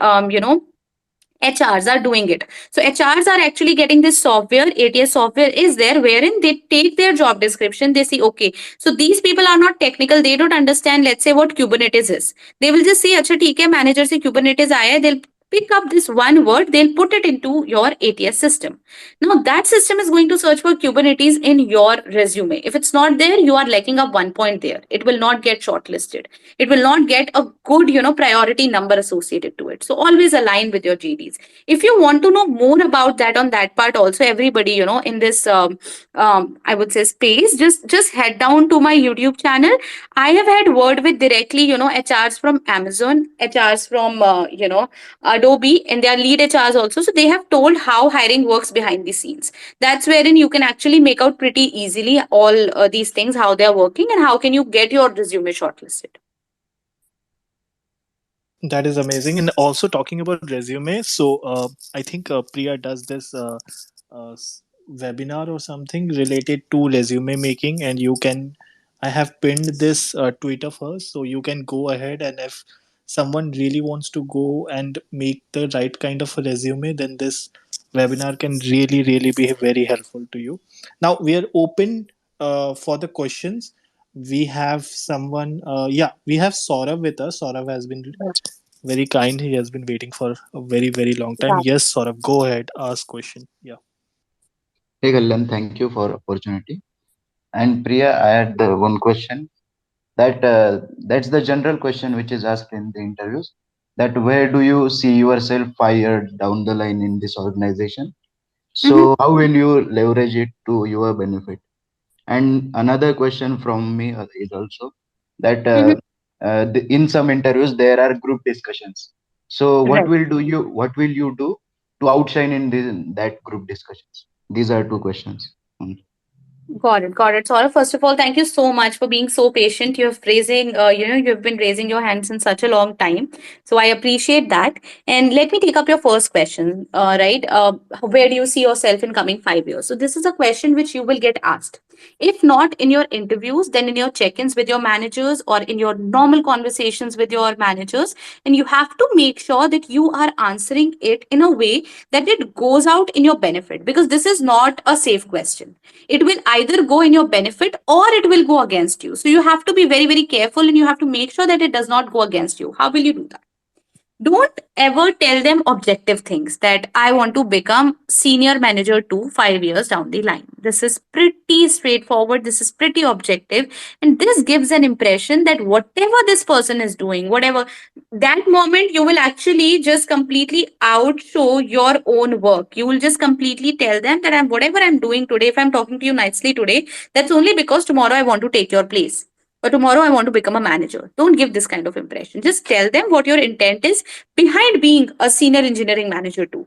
HRs are doing it. So HRs are actually getting this software, ATS software is there, wherein they take their job description, they see, okay, so these people are not technical, they don't understand, let's say, what Kubernetes is. They will just say, acha, theek hai, manager se Kubernetes aaya hai, they'll pick up this one word, they'll put it into your ATS system. Now that system is going to search for Kubernetes in your resume. If it's not there, you are lacking up 1 point there. It will not get shortlisted. It will not get a good, priority number associated to it. So always align with your GDs. If you want to know more about that on that part, also everybody, in this, I would say space, just head down to my YouTube channel. I have had word with directly, HRs from Amazon, HRs from, Adobe, and their lead HRs also. So they have told how hiring works behind the scenes. That's wherein you can actually make out pretty easily all these things, how they are working, and how can you get your resume shortlisted. That is amazing. And also talking about resume, so I think Priya does this webinar or something related to resume making, and you can. I have pinned this tweet of hers, so you can go ahead, and if someone really wants to go and make the right kind of a resume, then this webinar can really, really be very helpful to you. Now we are open for the questions. We have someone, yeah, we have Saurav with us. Saurav has been very kind. He has been waiting for a very, very long time. Yes, Saurabh, go ahead. Ask question. Yeah. Hey Kalyan, thank you for opportunity. And Priya, I had one question that's the general question which is asked in the interviews. That where do you see yourself 5 years down the line in this organization? Mhm. So how will you leverage it to your benefit? And another question from me is also that Mhm. in some interviews there are group discussions. So Right. what will you do to outshine in that group discussions? These are two questions. Got it. Got it. Saurabh, first of all, thank you so much for being so patient. You've been raising your hands in such a long time. So I appreciate that. And let me take up your first question. Right. Where do you see yourself in coming 5 years? So this is a question which you will get asked. If not in your interviews, then in your check-ins with your managers or in your normal conversations with your managers. And you have to make sure that you are answering it in a way that it goes out in your benefit, because this is not a safe question. It will either go in your benefit or it will go against you. So you have to be very, very careful, and you have to make sure that it does not go against you. How will you do that? Don't ever tell them objective things that I want to become senior manager to 5 years down the line. This is pretty straightforward. This is pretty objective. And this gives an impression that whatever this person is doing, whatever that moment, you will actually just completely outshow your own work. You will just completely tell them that whatever I'm doing today, if I'm talking to you nicely today, that's only because tomorrow I want to take your place, or tomorrow I want to become a manager. Don't give this kind of impression. Just tell them what your intent is behind being a senior engineering manager too.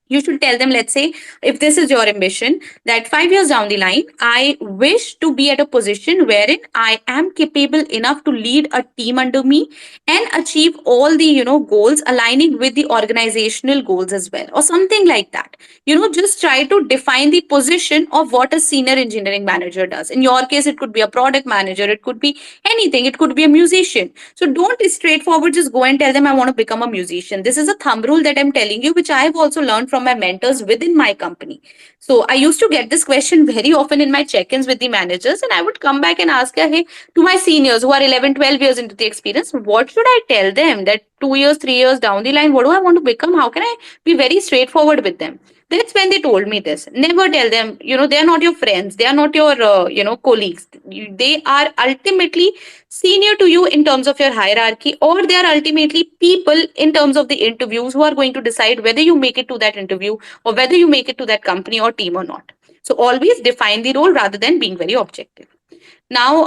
You should tell them, let's say, if this is your ambition, that 5 years down the line, I wish to be at a position wherein I am capable enough to lead a team under me and achieve all the, goals aligning with the organizational goals as well, or something like that. Just try to define the position of what a senior engineering manager does. In your case, it could be a product manager, it could be anything, it could be a musician. So don't straightforward just go and tell them I want to become a musician. This is a thumb rule that I'm telling you, which I have also learned from my mentors within my company. So I used to get this question very often in my check-ins with the managers, and I would come back and ask her, hey, to my seniors who are 11, 12 years into the experience, what should I tell them that 2 years, 3 years down the line, what do I want to become? How can I be very straightforward with them? That's when they told me this. Never tell them, they are not your friends. They are not your, colleagues. They are ultimately senior to you in terms of your hierarchy, or they are ultimately people in terms of the interviews who are going to decide whether you make it to that interview or whether you make it to that company or team or not. So always define the role rather than being very objective. Now,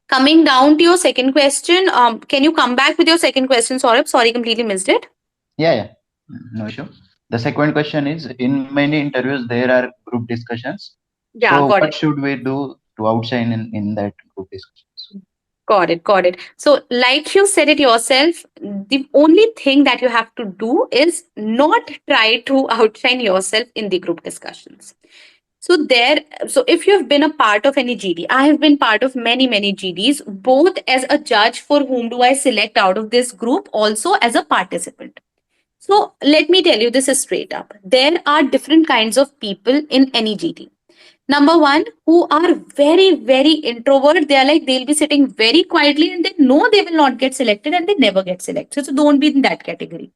coming down to your second question, can you come back with your second question, Saurabh? Sorry, completely missed it. Yeah, yeah, no issue. The second question is, in many interviews there are group discussions. Yeah, So got what it. should we do to outshine in that group discussions? Got it. Got it. So, like you said it yourself, the only thing that you have to do is not try to outshine yourself in the group discussions. So there, so if you have been a part of any GD, I have been part of many, many GDs, both as a judge for whom do I select out of this group, also as a participant. So let me tell you this is straight up. There are different kinds of people in any GD. Number one, who are very, very introvert. They are like, they'll be sitting very quietly and they know they will not get selected and they never get selected. So don't be in that category.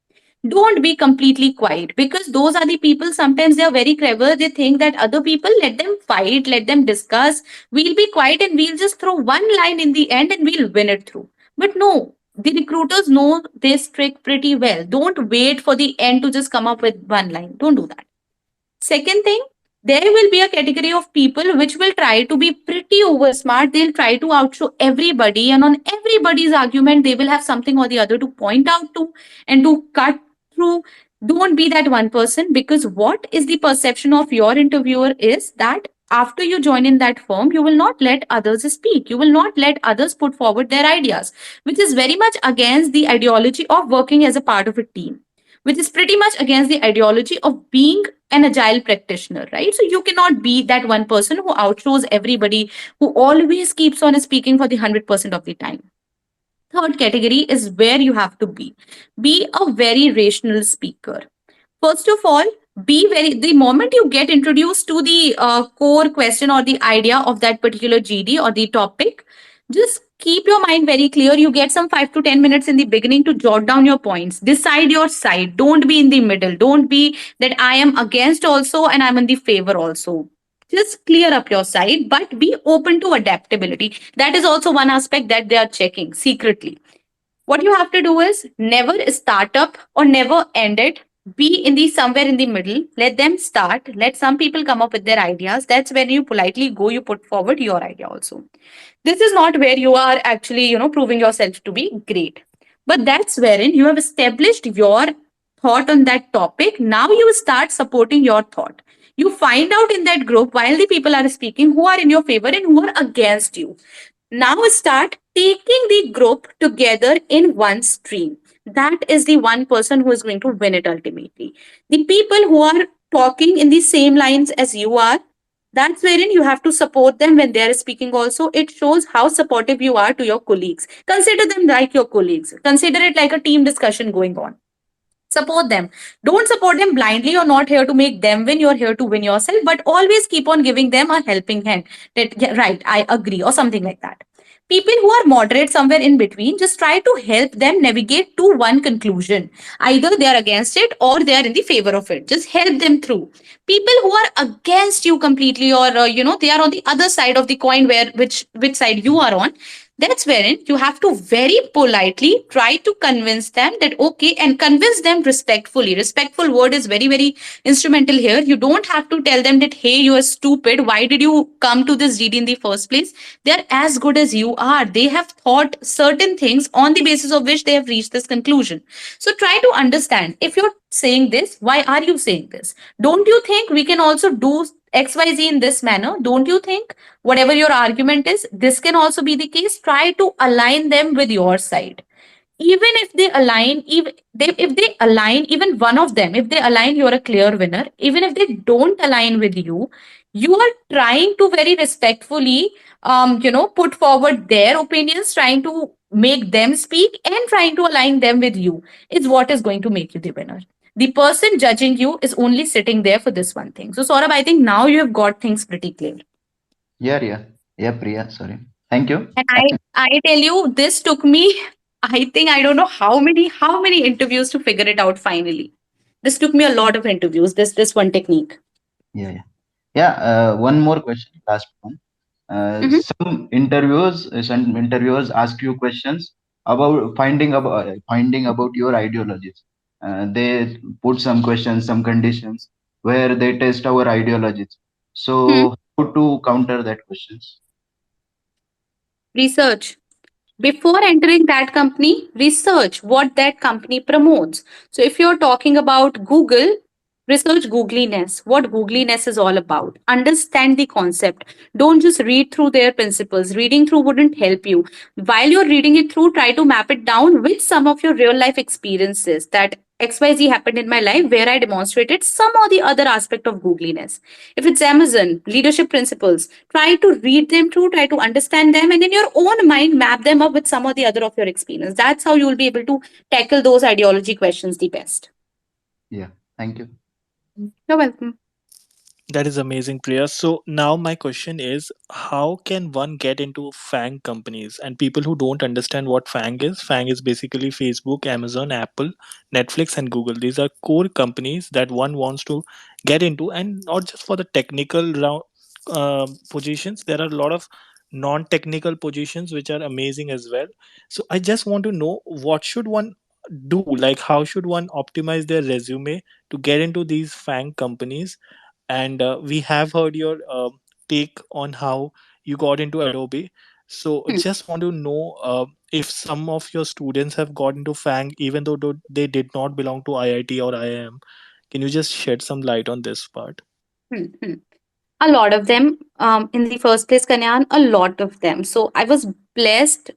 Don't be completely quiet, because those are the people, sometimes they are very clever. They think that other people, let them fight, let them discuss. We'll be quiet and we'll just throw one line in the end and we'll win it through. But no, the recruiters know this trick pretty well. Don't wait for the end to just come up with one line. Don't do that. Second thing, there will be a category of people which will try to be pretty over smart. They'll try to outshow everybody, and on everybody's argument, they will have something or the other to point out to and to cut through. Don't be that one person, because what is the perception of your interviewer is that after you join in that firm, you will not let others speak. You will not let others put forward their ideas, which is very much against the ideology of working as a part of a team, which is pretty much against the ideology of being an agile practitioner, right? So you cannot be that one person who outshows everybody, who always keeps on speaking for the 100% of the time. Third category is where you have to be. Be a very rational speaker. First of all, be very, the moment you get introduced to the core question or the idea of that particular GD or the topic, just keep your mind very clear. You get some 5 to 10 minutes in the beginning to jot down your points. Decide your side. Don't be in the middle. Don't be that I am against also and I'm in the favor also. Just clear up your side, but be open to adaptability. That is also one aspect that they are checking secretly. What you have to do is never start up or never end it. Be in the somewhere in the middle. Let them start. Let some people come up with their ideas. That's when you politely go, you put forward your idea also. This is not where you are actually, proving yourself to be great. But that's wherein you have established your thought on that topic. Now you start supporting your thought. You find out in that group while the people are speaking who are in your favor and who are against you. Now start taking the group together in one stream. That is the one person who is going to win it ultimately. The people who are talking in the same lines as you are, that's wherein you have to support them when they are speaking also. It shows how supportive you are to your colleagues. Consider them like your colleagues. Consider it like a team discussion going on. Support them. Don't support them blindly. You're not here to make them win. You're here to win yourself, but always keep on giving them a helping hand. That, yeah, right, I agree, or something like that. People who are moderate somewhere in between, just try to help them navigate to one conclusion. Either they are against it or they are in the favor of it. Just help them through. People who are against you completely, or they are on the other side of the coin, where which side you are on, That's wherein you have to very politely try to convince them that okay, and convince them respectfully. Respectful word is very, very instrumental here. You don't have to tell them that, hey, you are stupid. Why did you come to this GD in the first place? They're as good as you are. They have thought certain things on the basis of which they have reached this conclusion. So try to understand, if you're saying this, why are you saying this? Don't you think we can also do XYZ in this manner? Don't you think whatever your argument is, this can also be the case? Try to align them with your side. Even if they align, if they align, even one of them, if they align, you're a clear winner. Even if they don't align with you, you are trying to very respectfully, put forward their opinions, trying to make them speak and trying to align them with you is what is going to make you the winner. The person judging you is only sitting there for this one thing. So, Saurabh, I think now you have got things pretty clear. Yeah, yeah, yeah, Priya. Sorry. Thank you. And I tell you, this took me, I think I don't know how many interviews to figure it out finally. This took me a lot of interviews, this one technique. Yeah, yeah, yeah. One more question, last one. Mhm. Some interviewers ask you questions about finding about your ideologies. They put some questions, some conditions where they test our ideologies. Hmm. So how to counter that questions? Research. Before entering that company, research what that company promotes. So if you're talking about Google, research googliness, what googliness is all about. Understand the concept. Don't just read through their principles. Reading through wouldn't help you. While you're reading it through, try to map it down with some of your real life experiences that XYZ happened in my life where I demonstrated some or the other aspect of googliness. If it's Amazon, leadership principles, try to read them through, try to understand them, and in your own mind, map them up with some or the other of your experience. That's how you will be able to tackle those ideology questions the best. Yeah, thank you. You're welcome. That is amazing, Priya. So now my question is, how can one get into FANG companies? And people who don't understand what FANG is basically Facebook, Amazon, Apple, Netflix, and Google. These are core companies that one wants to get into, and not just for the technical positions. There are a lot of non-technical positions which are amazing as well. So I just want to know, what should one do? Like, how should one optimize their resume to get into these FANG companies? And we have heard your take on how you got into Adobe. So Hmm. just want to know if some of your students have got into FANG even though they did not belong to IIT or IIM. Can you just shed some light on this part? Hmm. Hmm. A lot of them, in the first place, Kanyan, a lot of them. So I was blessed,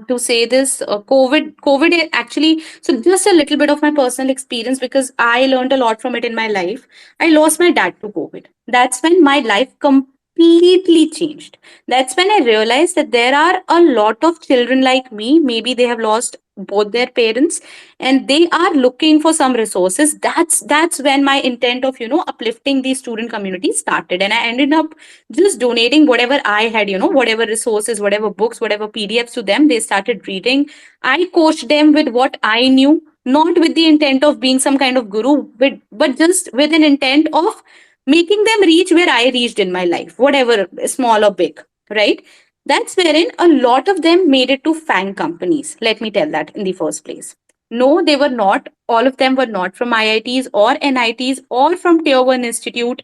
to say this. COVID actually. So just a little bit of my personal experience because I learned a lot from it in my life. I lost my dad to COVID. That's when my life completely changed. That's when I realized that there are a lot of children like me. Maybe they have lost both their parents and they are looking for some resources. That's when my intent of uplifting the student community started, and I ended up just donating whatever I had, whatever resources, whatever books, whatever PDFs to them. They started reading. I coached them with what I knew, not with the intent of being some kind of guru, but just with an intent of making them reach where I reached in my life, whatever, small or big, right? That's wherein a lot of them made it to FANG companies. Let me tell that in the first place. No, they were not. All of them were not from IITs or NITs or from Tier 1 Institute,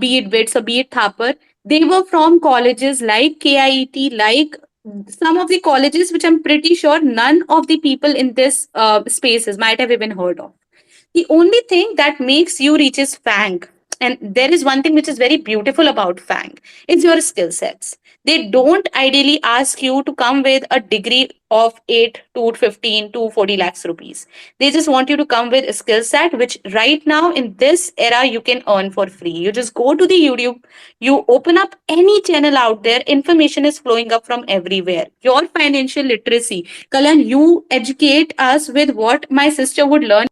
be it BITS or be it Thapar. They were from colleges like KIET, like some of the colleges which I'm pretty sure none of the people in this spaces might have even heard of. The only thing that makes you reach is FANG. And there is one thing which is very beautiful about FANG. It's your skill sets. They don't ideally ask you to come with a degree of 8 to 15 to 40 lakhs rupees. They just want you to come with a skill set, which right now in this era you can earn for free. You just go to the YouTube, you open up any channel out there, information is flowing up from everywhere. Your financial literacy. Kalan, you educate us with what my sister would learn.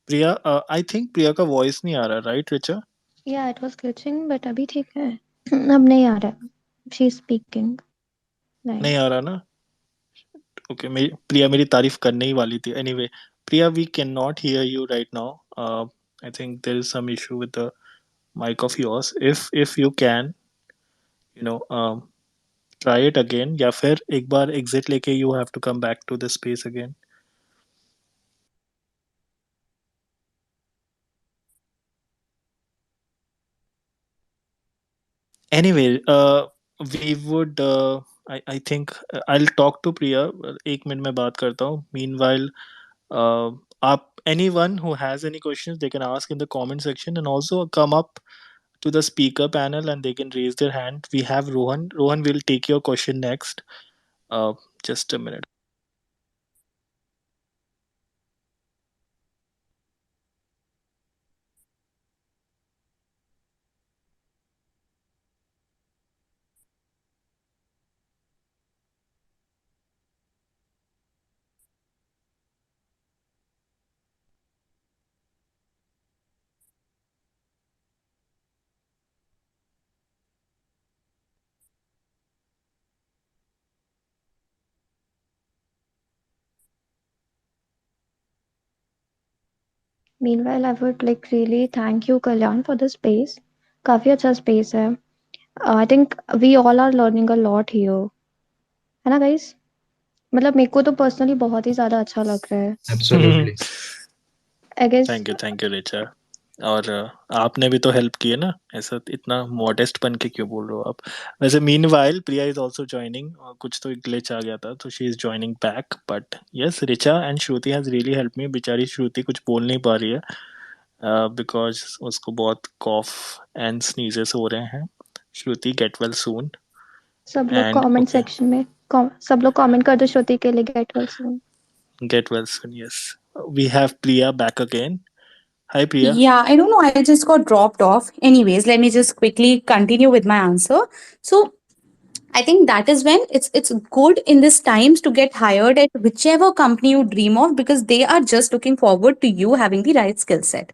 Priya, I think Priya का voice नहीं आ रहा, right Richa? Yeah, it was glitching, but अभी ठीक है. अब नहीं आ रहा है. She's speaking. नहीं Right. आ रहा ना? ओके, प्रिया मेरी तारीफ करने ही वाली थी. Anyway, Priya, we can not hear you right now. I think there is some issue with the mic of yours. If you can, you know, try it again, या फिर एक बार exit लेके you have to come back to the space again. Anyway, we would I think I'll talk to Priya. एक minute में बात करता हूँ. Meanwhile, आप anyone who has any questions they can ask in the comment section, and also come up to the speaker panel and they can raise their hand. We have Rohan. Rohan will take your question next. Uh, just a minute. Meanwhile, I would like really thank you, Kalyan, for the space. काफी अच्छा space है. I think we all are learning a lot here. है ना guys? मतलब मेरे को तो personally बहुत ही ज़्यादा अच्छा लग रहा है. Absolutely. I guess thank you Richa. और आपने भी तो हेल्प की है ना, ऐसा इतना मॉडेस्ट बन के क्यों बोल रहे हो आप. वैसे mean while Priya is also joining. कुछ तो ग्लिच आ गया था तो she is joining back. But yes, Richa and Shruti has really help me. बेचारी श्रुति कुछ बोल नहीं पा रही है बिकॉज उसको बहुत कॉफ एंड स्नीजेस हो रहे हैं. श्रुति गेट वेल सून. सब लोग एंड कमेंट ओके, सेक्शन में सब लोग कमेंट कर दो श्रुति के लिए get well soon. Get well soon. Yes, we have Priya back again. Hi Priya. Yeah, I don't know. I just got dropped off. Anyways, let me just quickly continue with my answer. So, I think that is when it's good in this times to get hired at whichever company you dream of, because they are just looking forward to you having the right skill set.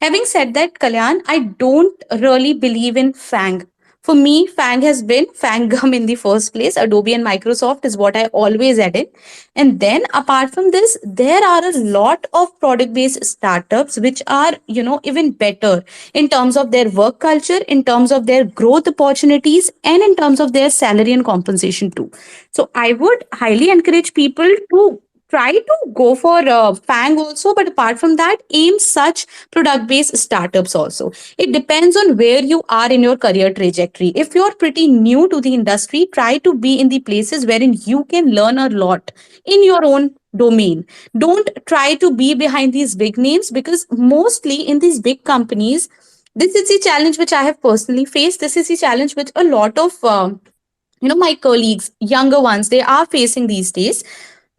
Having said that, Kalyan, I don't really believe in FANG. For me, FANG has been FANG gum in the first place. Adobe and Microsoft is what I always add in. And then apart from this, there are a lot of product based startups which are, even better in terms of their work culture, in terms of their growth opportunities, and in terms of their salary and compensation too. So I would highly encourage people to try to go for FANG also, but apart from that, aim such product based startups also. It depends on where you are in your career trajectory. If you're pretty new to the industry, try to be in the places wherein you can learn a lot in your own domain. Don't try to be behind these big names, because mostly in these big companies, this is the challenge which I have personally faced. This is the challenge which a lot of my colleagues, younger ones, they are facing these days,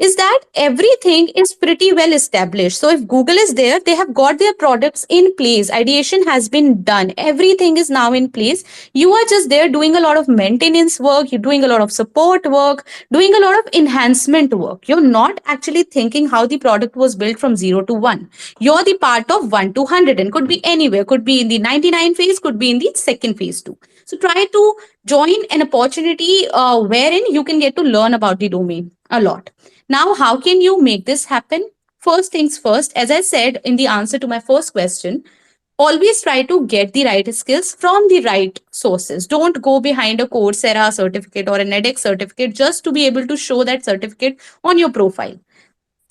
is that everything is pretty well established. So if Google is there, they have got their products in place. Ideation has been done. Everything is now in place. You are just there doing a lot of maintenance work, you're doing a lot of support work, doing a lot of enhancement work. You're not actually thinking how the product was built from 0 to 1. You're the part of 1 to 100, and could be anywhere, could be in the 99 phase, could be in the second phase too. So try to join an opportunity wherein you can get to learn about the domain a lot. Now, how can you make this happen? First things first, as I said in the answer to my first question, always try to get the right skills from the right sources. Don't go behind a Coursera certificate or an edX certificate just to be able to show that certificate on your profile.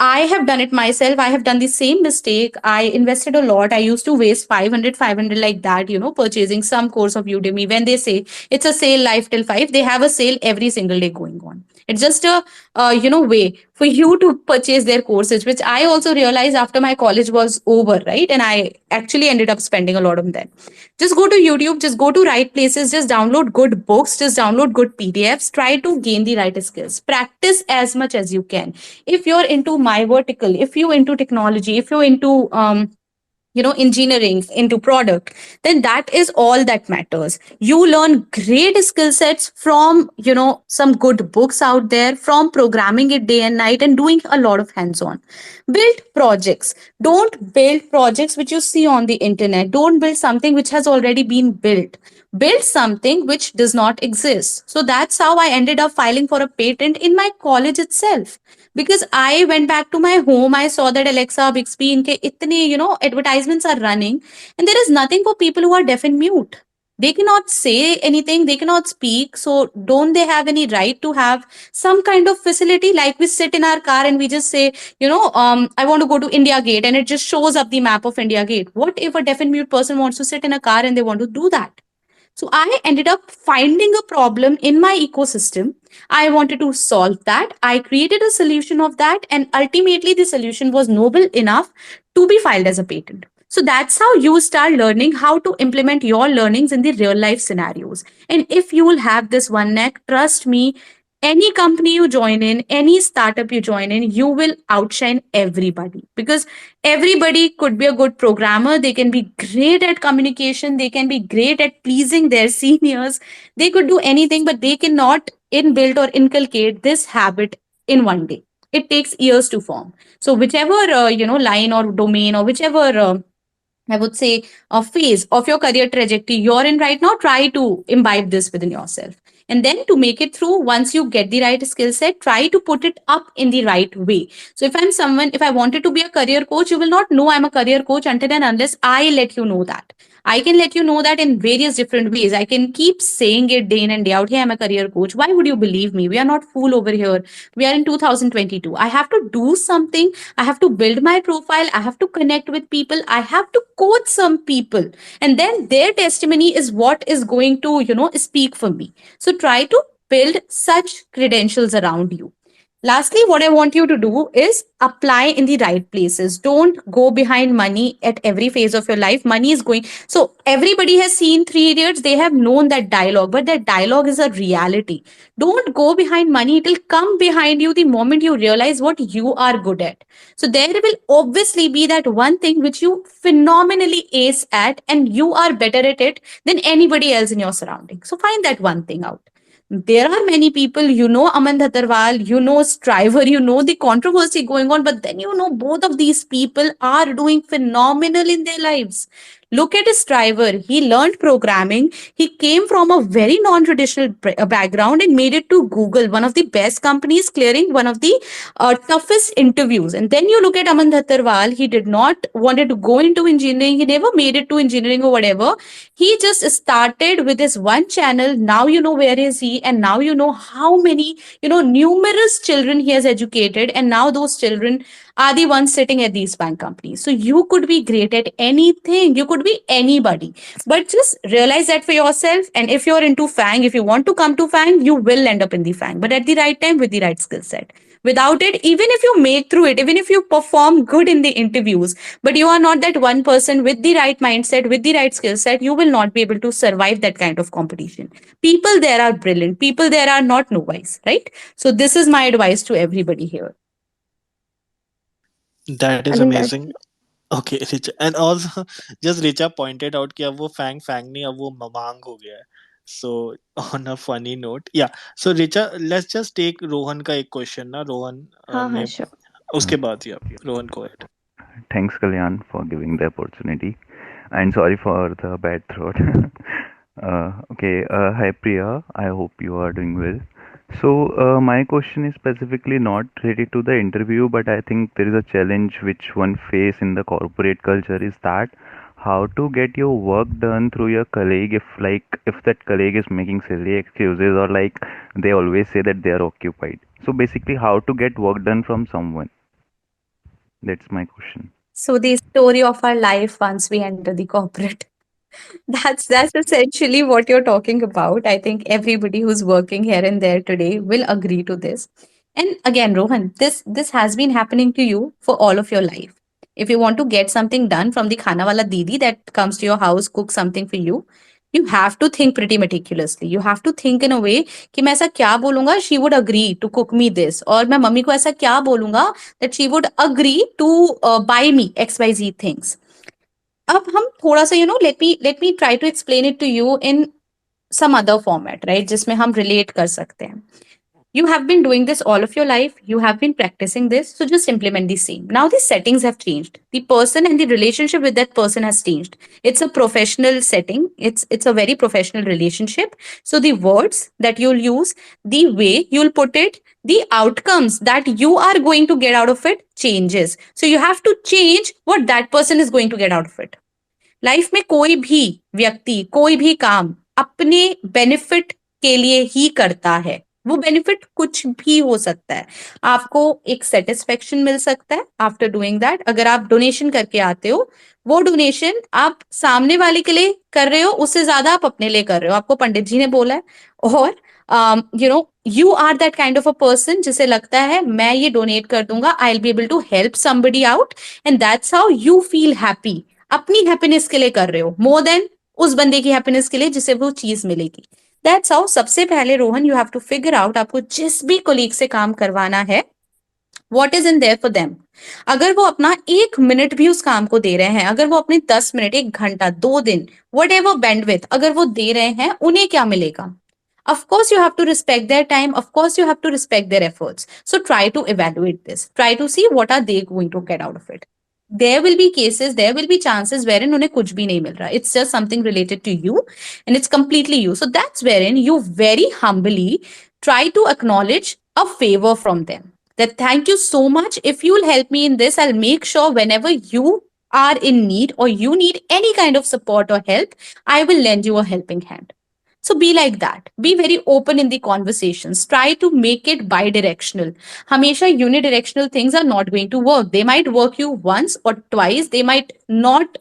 I have done it myself. I have done the same mistake. I invested a lot. I used to waste 500 like that, purchasing some course of Udemy. When they say it's a sale live till 5, they have a sale every single day going on. It's just a, way for you to purchase their courses, which I also realized after my college was over, right? And I actually ended up spending a lot on that. Just go to YouTube, just go to right places, just download good books, just download good PDFs, try to gain the right skills. Practice as much as you can. If you're into my vertical, if you're into technology, if you're into engineering, into product, then that is all that matters. You learn great skill sets from some good books out there, from programming it day and night and doing a lot of hands on. Build projects. Don't build projects which you see on the internet. Don't build something which has already been built. build something which does not exist. So that's how I ended up filing for a patent in my college itself. Because I went back to my home, I saw that Alexa, Bixby, inke itne, advertisements are running, and there is nothing for people who are deaf and mute. They cannot say anything, they cannot speak. So don't they have any right to have some kind of facility? Like we sit in our car and we just say, I want to go to India Gate, and it just shows up the map of India Gate. What if a deaf and mute person wants to sit in a car and they want to do that? So I ended up finding a problem in my ecosystem. I wanted to solve that. I created a solution of that, and ultimately the solution was noble enough to be filed as a patent. So that's how you start learning how to implement your learnings in the real life scenarios. And if you will have this one neck, trust me, any company you join in, any startup you join in, you will outshine everybody, because everybody could be a good programmer. They can be great at communication. They can be great at pleasing their seniors. They could do anything, but they cannot inbuilt or inculcate this habit in one day. It takes years to form. So whichever line or domain, or whichever I would say a phase of your career trajectory you're in right now, try to imbibe this within yourself. And then to make it through, once you get the right skill set, try to put it up in the right way. So if I wanted to be a career coach, you will not know I'm a career coach until and unless I let you know that. I can let you know that in various different ways. I can keep saying it day in and day out. Hey, I'm a career coach. Why would you believe me? We are not fool over here. We are in 2022. I have to do something. I have to build my profile. I have to connect with people. I have to coach some people. And then their testimony is what is going to, speak for me. So try to build such credentials around you. Lastly, what I want you to do is apply in the right places. Don't go behind money at every phase of your life. Money is going. So, everybody has seen Three Idiots. They have known that dialogue, but that dialogue is a reality. Don't go behind money. It will come behind you the moment you realize what you are good at. So, there will obviously be that one thing which you phenomenally ace at, and you are better at it than anybody else in your surroundings. So, find that one thing out. There are many people, Aman Dhattarwal, Striver, the controversy going on, but then both of these people are doing phenomenal in their lives. Look at Striver. He learned programming. He came from a very non-traditional background and made it to Google, one of the best companies, clearing one of the toughest interviews. And then you look at Aman Dhattarwal. He did not wanted to go into engineering. He never made it to engineering or whatever. He just started with his one channel. Now you know where is he, and now you know how many, numerous children he has educated, and now those children are the ones sitting at these bank companies. So you could be great at anything. You could be anybody, but just realize that for yourself. And if you're into Fang, if you want to come to Fang, you will end up in the Fang, but at the right time with the right skill set. Without it, even if you make through it, even if you perform good in the interviews, but you are not that one person with the right mindset, with the right skill set, you will not be able to survive that kind of competition. People there are brilliant. People there are not novice, right? So this is my advice to everybody here. That I is think that's amazing. Okay, Richa. And also, just Richa pointed out कि अब वो Fang Fang नहीं, अब वो ममांग हो गया है. So on a funny note, yeah. So Richa, let's just take Rohan का एक question ना. रोहन हाँ हाँ ने sure. उसके बाद या रोहन को ahead. Thanks, Kalyan, for giving the opportunity. And sorry for the bad throat. Okay, hi Priya. I hope you are doing well. So, my question is specifically not related to the interview, but I think there is a challenge which one face in the corporate culture is that how to get your work done through your colleague if that colleague is making silly excuses or like they always say that they are occupied. So basically, how to get work done from someone. That's my question. So the story of our life once we enter the corporate. That's essentially what you're talking about. I think everybody who's working here and there today will agree to this. And again, Rohan, this has been happening to you for all of your life. If you want to get something done from the khana wala didi that comes to your house, cook something for you have to think pretty meticulously. You have to think in a way कि मैं ऐसा क्या बोलूंगा she would agree to cook me this, और मैं mummy को ऐसा क्या बोलूंगा that she would agree to buy me XYZ things. अब हम थोड़ा सा let me try to explain it to you in some other format, right, जिसमें हम relate कर सकते हैं. You have been doing this all of your life. You have been practicing this. So just implement the same. Now the settings have changed. The person and the relationship with that person has changed. It's a professional setting. It's a very professional relationship. So the words that you'll use, the way you'll put it, the outcomes that you are going to get out of it changes. So you have to change what that person is going to get out of it. Life में कोई भी व्यक्ति कोई भी काम अपने benefit के लिए ही करता है. वो बेनिफिट कुछ भी हो सकता है. आपको एक सेटिस्फेक्शन मिल सकता है आफ्टर डूइंग दैट. अगर आप डोनेशन करके आते हो, वो डोनेशन आप सामने वाले के लिए कर रहे हो, उससे ज्यादा आप अपने लिए कर रहे हो. आपको पंडित जी ने बोला है. और you are that kind of a person जिसे लगता है मैं ये डोनेट कर दूंगा, I will be able to help somebody out, and that's how you feel happy. अपनी हैप्पीनेस के लिए कर रहे हो मोर देन उस बंदे की हैप्पीनेस के लिए जिसे वो चीज मिलेगी. That's how. सबसे पहले Rohan, you have to figure out आपको जिस भी कोलीग से काम करवाना है, what is in there for them. अगर वो अपना 1 मिनट भी उस काम को दे रहे हैं, अगर वो अपने 10 मिनट, 1 घंटा, 2 दिन, वट एवर बैंडविथ अगर वो दे रहे हैं, उन्हें क्या मिलेगा? Of course, you have to respect their time. Of course, you have to respect their efforts. So try to evaluate this. Try to see what are they going to get out of it. There will be cases, there will be chances wherein उन्हें कुछ भी नहीं मिल रहा. It's just something related to you and it's completely you. So that's wherein you very humbly try to acknowledge a favor from them. That thank you so much. If you'll help me in this, I'll make sure whenever you are in need or you need any kind of support or help, I will lend you a helping hand. So be like that. Be very open in the conversations. Try to make it bi-directional. Hamisha unidirectional things are not going to work. They might work you once or twice. They might not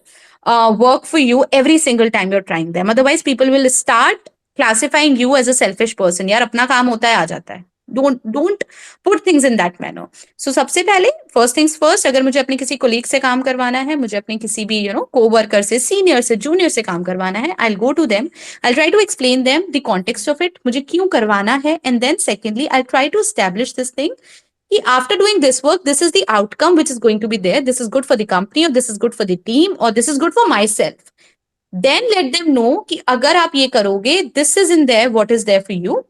work for you every single time you're trying them. Otherwise, people will start classifying you as a selfish person. यार अपना काम होता है आ जाता है. Don't put things in that manner. So सबसे पहले first things first, अगर मुझे अपने किसी कोलीग से काम करवाना है, मुझे अपने किसी भी कोवर्कर से, सीनियर से, जूनियर से काम करवाना है, I go to them. I'll try to explain them the context of it, मुझे क्यों करवाना है, and then secondly, I'll try to establish this thing कि after doing this work, this is the outcome which is going to be there. This is good for the company, or this is good for the team, or this is good for myself. Then let them know कि अगर आप ये करोगे, this is in there, what is there for you.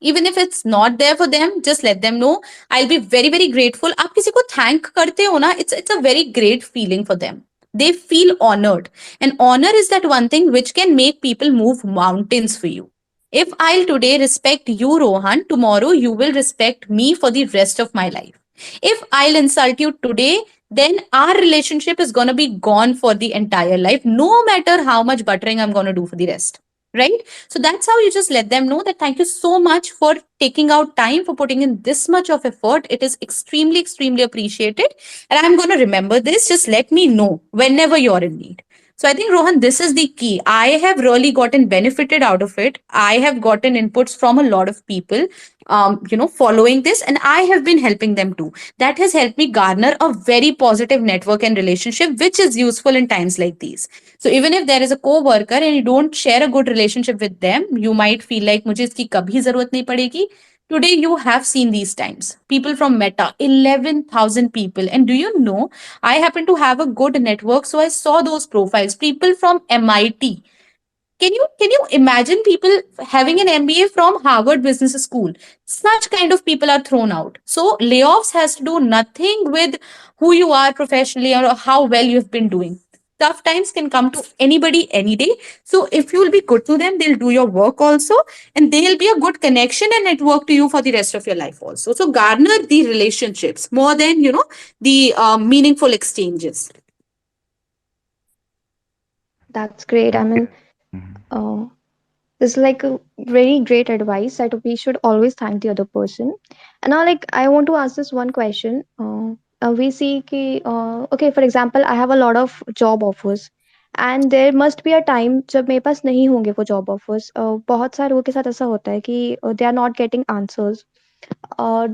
Even if it's not there for them, just let them know. I'll be very very grateful. आप किसी को thank करते हो ना, it's a very great feeling for them. They feel honored, and honor is that one thing which can make people move mountains for you. If I'll today respect you, Rohan, tomorrow you will respect me for the rest of my life. If I'll insult you today, then our relationship is going to be gone for the entire life, no matter how much buttering I'm going to do for the rest. Right? So that's how you just let them know that thank you so much for taking out time, for putting in this much of effort. It is extremely, extremely appreciated. And I'm going to remember this. Just let me know whenever you're in need. So I think, Rohan, this is the key. I have really gotten benefited out of it. I have gotten inputs from a lot of people, following this, and I have been helping them too. That has helped me garner a very positive network and relationship, which is useful in times like these. So even if there is a co-worker and you don't share a good relationship with them, you might feel like मुझे इसकी कभी जरूरत नहीं पड़ेगी. Today you have seen these times. People from Meta, 11,000 people. And do you know, I happen to have a good network, so I saw those profiles. People from MIT. Can you imagine people having an MBA from Harvard Business School? Such kind of people are thrown out. So layoffs has to do nothing with who you are professionally or how well you've been doing. Tough times can come to anybody any day. So if you will be good to them, they'll do your work also, and they'll be a good connection and network to you for the rest of your life also. So garner the relationships more than the meaningful exchanges. That's great. I mean, Okay. Mhm. uh, this is like a very great advice that we should always thank the other person. And now, like, I want to ask this one question. We see कि, okay, for example, I have a lot of job offers, and there must be a time जब मेरे पास नहीं होंगे वो job offers. बहुत सारे लोगों के साथ ऐसा होता है कि they are not getting answers,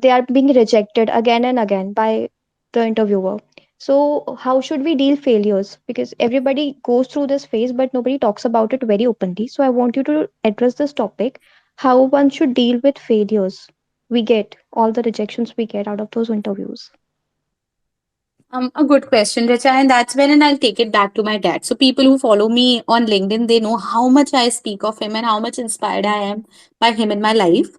they are being rejected again and again by the interviewer. So how should we deal failures? Because everybody goes through this phase, but nobody talks about it very openly. So I want you to address this topic: how one should deal with failures we get, all the rejections we get out of those interviews. A good question, Richa, and that's when, and I'll take it back to my dad. So people who follow me on LinkedIn, they know how much I speak of him and how much inspired I am by him in my life.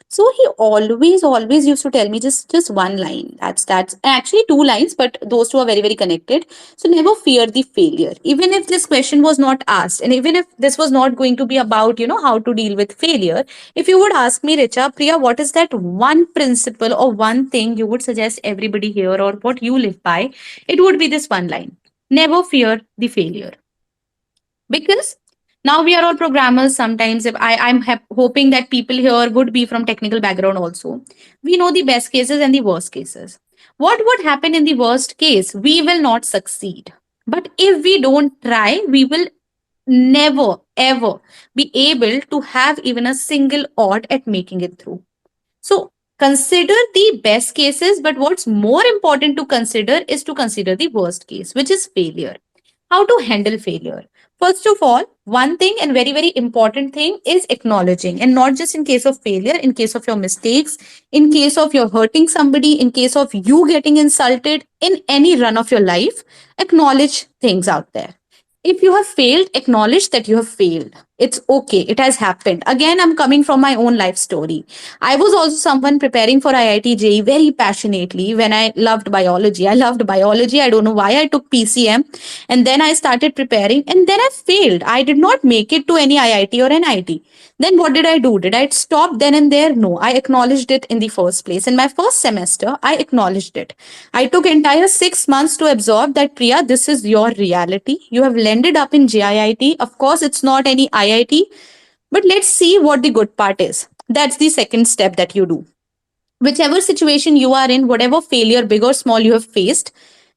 So he always used to tell me just one line. That's actually two lines, but those two are very, very connected. So never fear the failure. Even if this question was not asked, and even if this was not going to be about, how to deal with failure, if you would ask me, Richa, Priya, what is that one principle or one thing you would suggest everybody here or what you live by? It would be this one line: never fear the failure. Because now we are all programmers. Sometimes, if hoping that people here would be from technical background also, we know the best cases and the worst cases. What would happen in the worst case? We will not succeed. But if we don't try, we will never ever be able to have even a single odd at making it through. So consider the best cases, but what's more important to consider is to consider the worst case, which is failure. How to handle failure? First of all, one thing and very, very important thing is acknowledging, and not just in case of failure, in case of your mistakes, in case of you're hurting somebody, in case of you getting insulted, in any run of your life, acknowledge things out there. If you have failed, acknowledge that you have failed. It's okay. It has happened. Again, I'm coming from my own life story. I was also someone preparing for IIT JEE very passionately when I loved biology. I loved biology. I don't know why I took PCM. And then I started preparing and then I failed. I did not make it to any IIT or NIT. Then what did I do? Did I stop then and there? No, I acknowledged it in the first place. In my first semester, I acknowledged it. I took entire 6 months to absorb that, Priya, this is your reality. You have landed up in JIIT. Of course, it's not any IIT, but let's see what the good part is. That's the second step that you do. Whichever situation you are in, whatever failure, big or small, you have faced,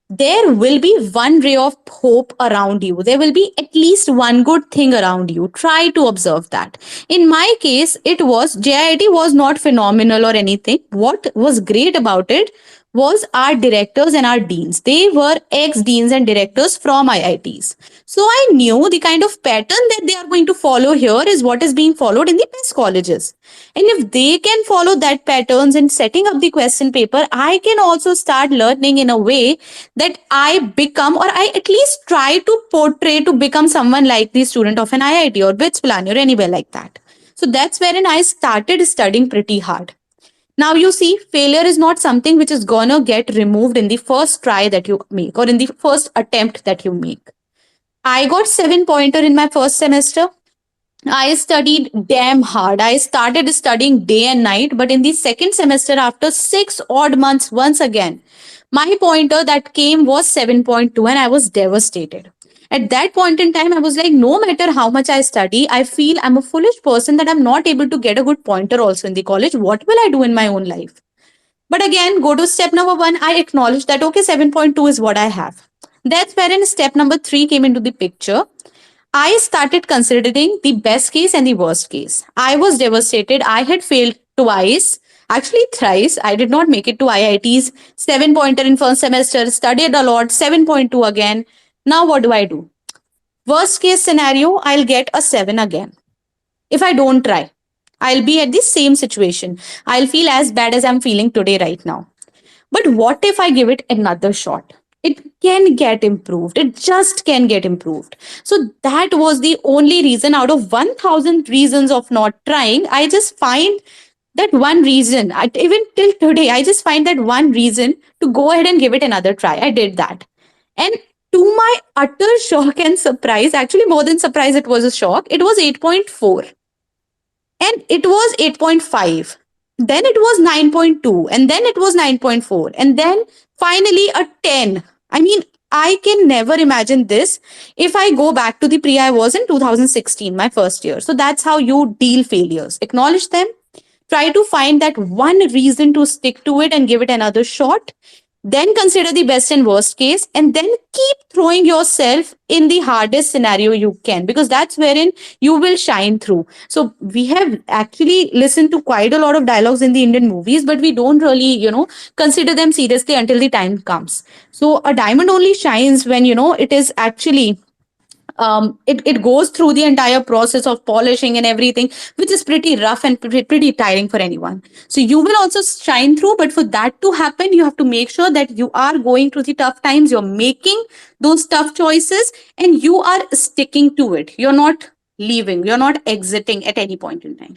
there will be one ray of hope around you. There will be at least one good thing around you. Try to observe that. In my case, it was JIT was not phenomenal or anything. What was great about it was our directors and our deans. They were ex deans and directors from IITs. So I knew the kind of pattern that they are going to follow here is what is being followed in the best colleges. And if they can follow that patterns in setting up the question paper, I can also start learning in a way that I become, or I at least try to portray to become someone like the student of an IIT or BITS plan or anywhere like that. So that's wherein I started studying pretty hard. Now you see, failure is not something which is gonna get removed in the first try that you make or in the first attempt that you make. I got 7 pointer in my first semester. I studied damn hard. I started studying day and night, but in the second semester, after 6 odd months, once again, my pointer that came was 7.2, and I was devastated. At that point in time, I was like, no matter how much I study, I feel I'm a foolish person that I'm not able to get a good pointer also in the college. What will I do in my own life? But again, go to step number one. I acknowledge that, okay, 7.2 is what I have. That's wherein step number three came into the picture. I started considering the best case and the worst case. I was devastated. I had failed twice, actually thrice. I did not make it to IITs. 7 pointer in first semester, studied a lot, 7.2 again. Now what do I do? Worst case scenario, I'll get a 7 again. If I don't try, I'll be at the same situation. I'll feel as bad as I'm feeling today right now. But what if I give it another shot? It can get improved. It just can get improved. So that was the only reason out of 1000 reasons of not trying. I just find that one reason, even till today, I just find that one reason to go ahead and give it another try. I did that. And to my utter shock and surprise, actually more than surprise, it was a shock. It was 8.4 and it was 8.5, then it was 9.2, and then it was 9.4, and then finally a 10. I mean, I can never imagine this if I go back to the Priya I was in 2016, my first year. So that's how you deal failures. Acknowledge them, try to find that one reason to stick to it and give it another shot, then consider the best and worst case, and then keep throwing yourself in the hardest scenario you can, because that's wherein you will shine through. So we have actually listened to quite a lot of dialogues in the Indian movies, but we don't really, consider them seriously until the time comes. So a diamond only shines when, it is actually it goes through the entire process of polishing and everything, which is pretty rough and pretty tiring for anyone. So you will also shine through, but for that to happen, you have to make sure that you are going through the tough times, you're making those tough choices, and you are sticking to it. You're not leaving, you're not exiting at any point in time.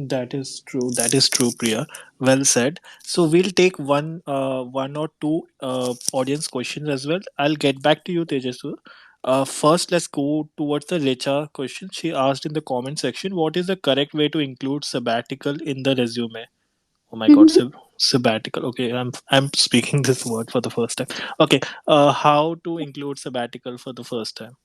That is true. That is true, Priya. Well said. So we'll take one or two audience questions as well. I'll get back to you, Tejasu. First, let's go towards the Richa question. She asked in the comment section, "What is the correct way to include sabbatical in the resume?" Oh my God, sabbatical. Okay, I'm speaking this word for the first time. Okay, how to include sabbatical for the first time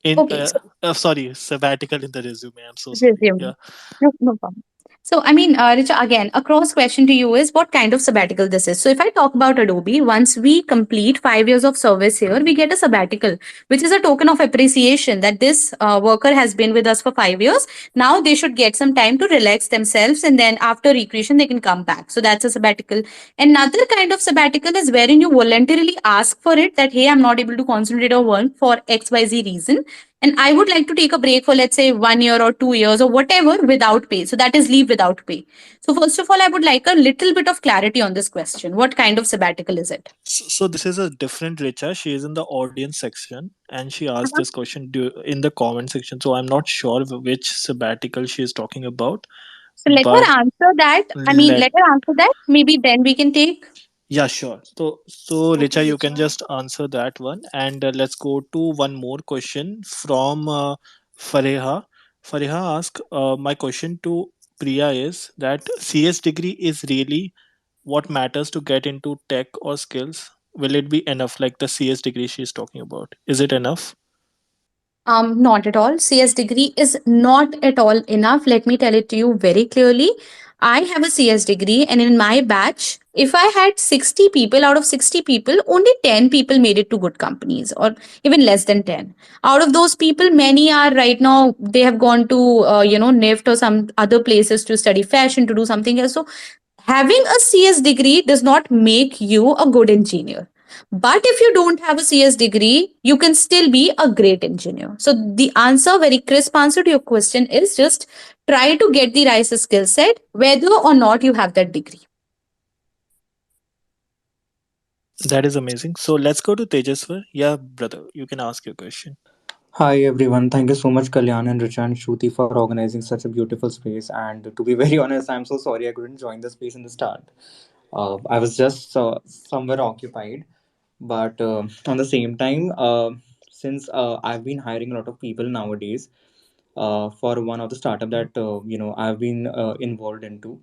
in Okay, so sorry, sabbatical in the resume. I'm so sorry. resume. Yeah. No, no problem. So, I mean, Richa, again, a cross question to you is what kind of sabbatical this is. So, if I talk about Adobe, once we complete 5 years of service here, we get a sabbatical, which is a token of appreciation that this worker has been with us for 5 years. Now they should get some time to relax themselves, and then after recreation, they can come back. So, that's a sabbatical. Another kind of sabbatical is wherein you voluntarily ask for it that, hey, I'm not able to concentrate on work for XYZ reason, and I would like to take a break for, let's say, 1 year or 2 years or whatever without pay. So that is leave without pay. So first of all, I would like a little bit of clarity on this question. What kind of sabbatical is it? So this is a different Richa. She is in the audience section and she asked Uh-huh. this question in the comment section. So I'm not sure which sabbatical she is talking about, So let but her answer that. I mean, let let her answer that. Maybe then we can take. yeah, sure. So Richa, you can just answer that one, and let's go to one more question from Fareha. Fareha asked, my question to Priya is that CS degree is really what matters to get into tech or skills. Will it be enough, like the CS degree she's talking about? Is it enough? Not at all. CS degree is not at all enough. Let me tell it to you very clearly. I have a CS degree, and in my batch, if I had 60 people, out of 60 people, only 10 people made it to good companies, or even less than 10. Out of those people, many are right now, they have gone to, NIFT or some other places to study fashion, to do something else. So, having a CS degree does not make you a good engineer. But if you don't have a CS degree, you can still be a great engineer. So the answer, very crisp answer to your question is just try to get the right skill set, whether or not you have that degree. That is amazing. So let's go to Tejaswar. Yeah, brother, you can ask your question. Hi everyone, thank you so much Kalyan and Richa and Shruti for organizing such a beautiful space. And to be very honest, I'm so sorry I couldn't join the space in the start. I was just somewhere occupied, but on the same time, since I've been hiring a lot of people nowadays for one of the startup that I've been involved into,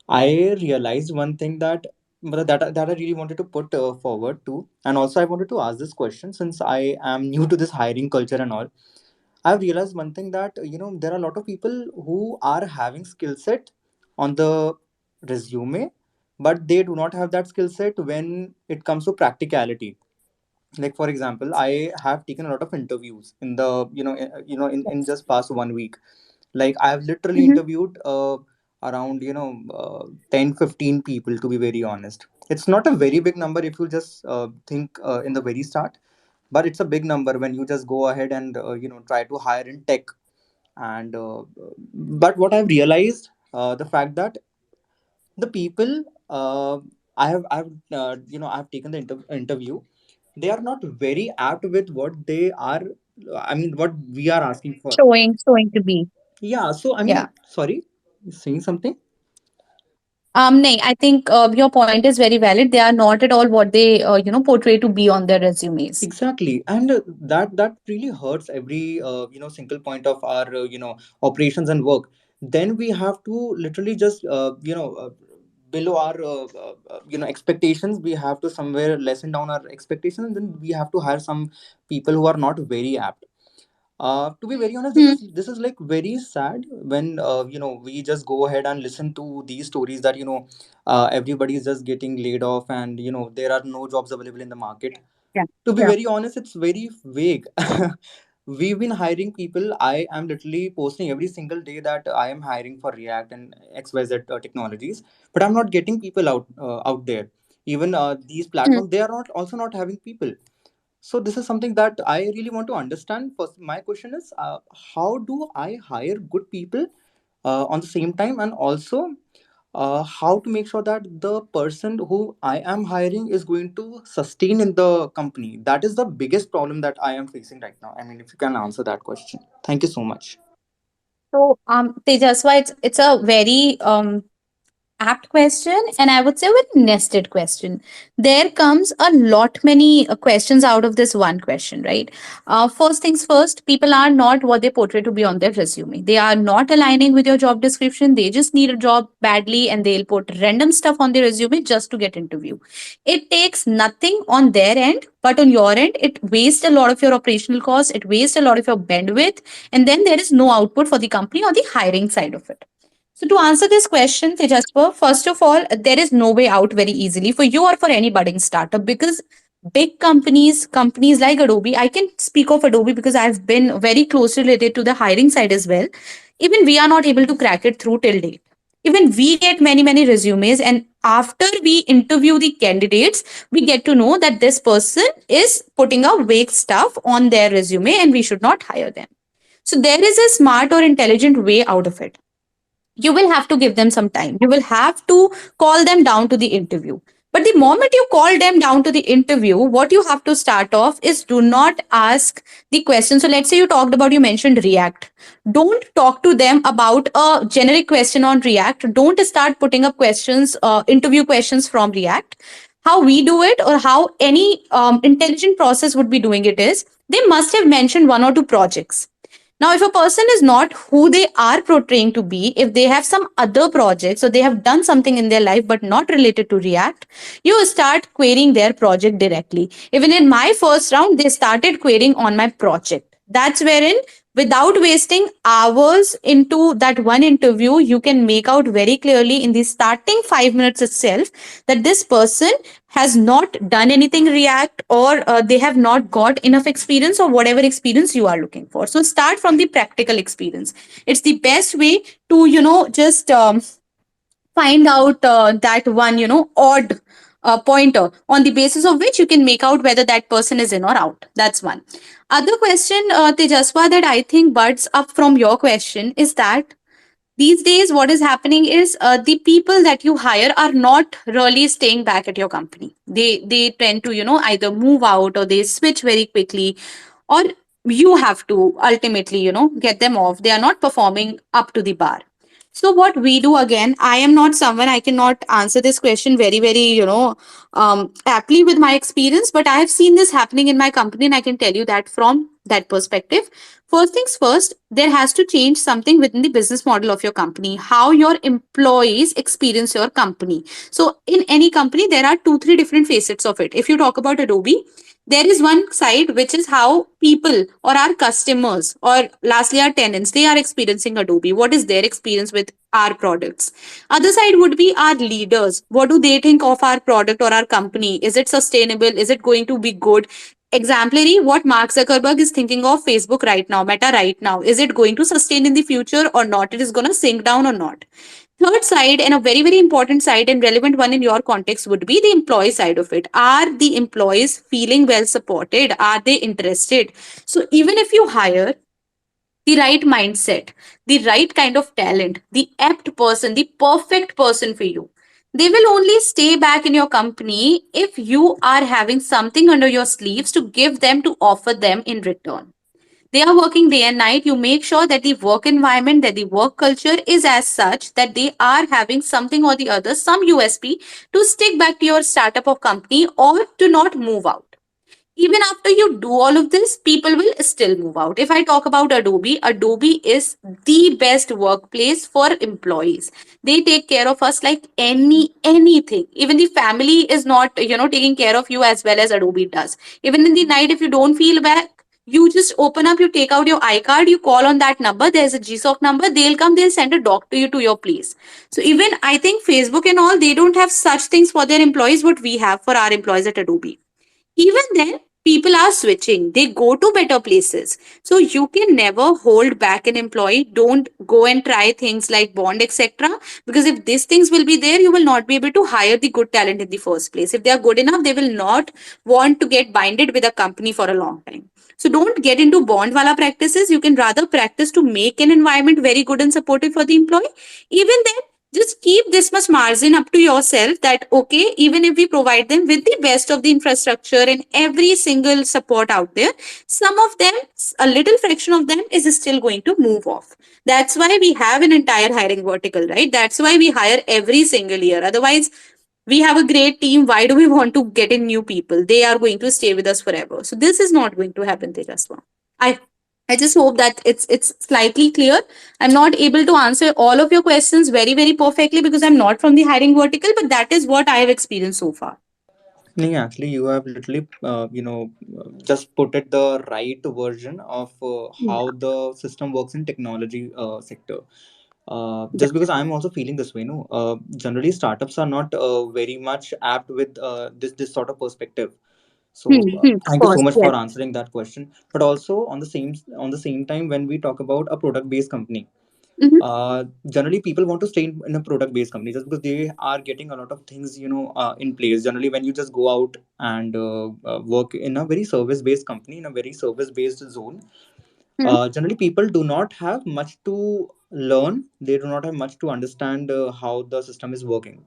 I realized one thing that I really wanted to put forward too, and also I wanted to ask this question since I am new to this hiring culture and all. I've realized one thing that there are a lot of people who are having skill set on the resume, but they do not have that skill set when it comes to practicality. Like for example, I have taken a lot of interviews in the in Yes. just past 1 week. Like I have literally Mhm. interviewed around 10 15 people, to be very honest. It's not a very big number if you just think in the very start, but it's a big number when you just go ahead and try to hire in tech. And but what I've realized, the fact that the people I've taken the interview, they are not very apt with what they are, I mean what we are asking for. Showing to be. Yeah, so I Yeah. mean, sorry, saying something. Nay, I think your point is very valid. They are not at all what they, portray to be on their resumes. Exactly, and that really hurts every single point of our operations and work. Then we have to literally just below our expectations. We have to somewhere lessen down our expectations, and then we have to hire some people who are not very apt. To be very honest, this is like very sad when we just go ahead and listen to these stories that everybody is just getting laid off, and there are no jobs available in the market. Yeah. To be very honest, it's very vague. We've been hiring people. I am literally posting every single day that I am hiring for React and XYZ technologies, but I'm not getting people out there. Even these Hmm. platforms, they are not also not having people. So this is something that I really want to understand. First, my question is, how do I hire good people on the same time, and also how to make sure that the person who I am hiring is going to sustain in the company. That is the biggest problem that I am facing right now. I mean, if you can answer that question. Thank you so much. So, Tejaswa, it's a very apt question, and I would say a very nested question. There comes a lot many questions out of this one question, right? First things first, people are not what they portray to be on their resume. They are not aligning with your job description. They just need a job badly, and they'll put random stuff on their resume just to get interview. It takes nothing on their end, but on your end it wastes a lot of your operational costs, it wastes a lot of your bandwidth, and then there is no output for the company or the hiring side of it. So to answer this question, Tejaswa, first of all, there is no way out very easily for you or for any budding startup, because big companies like Adobe, I can speak of Adobe because I've been very closely related to the hiring side as well. Even we are not able to crack it through till date. Even we get many resumes, and after we interview the candidates, we get to know that this person is putting up vague stuff on their resume and we should not hire them. So there is a smart or intelligent way out of it. You will have to give them some time. You will have to call them down to the interview. But the moment you call them down to the interview, what you have to start off is, do not ask the question. So let's say you mentioned React. Don't talk to them about a generic question on React. Don't start putting up questions, interview questions from React. How we do it, or how any intelligent process would be doing it, is they must have mentioned one or two projects. Now, if a person is not who they are portraying to be, if they have some other projects or they have done something in their life but not related to React, you start querying their project directly. Even in my first round, they started querying on my project. That's wherein, without wasting hours into that one interview, you can make out very clearly in the starting 5 minutes itself that this person has not done anything React, or they have not got enough experience, or whatever experience you are looking for. So start from the practical experience. It's the best way to, just find out that one, odd pointer on the basis of which you can make out whether that person is in or out. That's one. Other question, Tejaswa, that I think buds up from your question is that these days what is happening is, the people that you hire are not really staying back at your company. They tend to, either move out, or they switch very quickly, or you have to ultimately, get them off. They are not performing up to the bar. So what we do, again, I am not someone, I cannot answer this question very, aptly with my experience, but I have seen this happening in my company, and I can tell you that from that perspective. First things first, there has to change something within the business model of your company, how your employees experience your company. So in any company, there are two, three different facets of it. If you talk about Adobe, there is one side which is how people or our customers, or lastly our tenants, they are experiencing Adobe. What is their experience with our products? Other side would be our leaders. What do they think of our product or our company? Is it sustainable? Is it going to be good? Exemplary, what Mark Zuckerberg is thinking of Facebook right now, Meta right now, is it going to sustain in the future or not? It is going to sink down or not? Third side, and a very important side and relevant one in your context, would be the employee side of it. Are the employees feeling well supported? Are they interested? So even if you hire the right mindset, the right kind of talent, the apt person, the perfect person for you, they will only stay back in your company if you are having something under your sleeves to give them, to offer them in return. They are working day and night. You make sure that the work environment, that the work culture is as such that they are having something or the other, some USP, to stick back to your startup or company, or to not move out. Even after you do all of this, people will still move out. If I talk about Adobe, Adobe is the best workplace for employees. They take care of us like anything. Even the family is not, taking care of you as well as Adobe does. Even in the night, if you don't feel back, you just open up, you take out your iCard, you call on that number. There's a GSOC number. They'll come, they'll send a doc to you to your place. So even I think Facebook and all, they don't have such things for their employees what we have for our employees at Adobe. Even then, People are switching, they go to better places. So you can never hold back an employee. Don't go and try things like bond, etc., because if these things will be there, you will not be able to hire the good talent in the first place. If they are good enough, they will not want to get binded with a company for a long time. So don't get into bond wala practices. You can rather practice to make an environment very good and supportive for the employee. Even then, just keep this much margin up to yourself that okay, even if we provide them with the best of the infrastructure and every single support out there, some of them, a little fraction of them is still going to move off. That's why we have an entire hiring vertical, right? That's why we hire every single year. Otherwise, we have a great team. Why do we want to get in new people? They are going to stay with us forever. So this is not going to happen, Tejaswa. I I just hope that it's slightly clear. I'm not able to answer all of your questions very perfectly because I'm not from the hiring vertical, but that is what I have experienced so far. No, actually, you have literally, just put it the right version of how Yeah. the system works in technology sector. Yeah. Just because I'm also feeling this way, no. Generally, startups are not very much apt with this sort of perspective. So, Of thank you so course. much Yes. for answering that question. But also on the same time, when we talk about a product based company, Hmm. generally people want to stay in a product based company just because they are getting a lot of things in place. Generally, when you just go out and work in a very service based company, in a very service based zone, generally people do not have much to learn. They do not have much to understand how the system is working.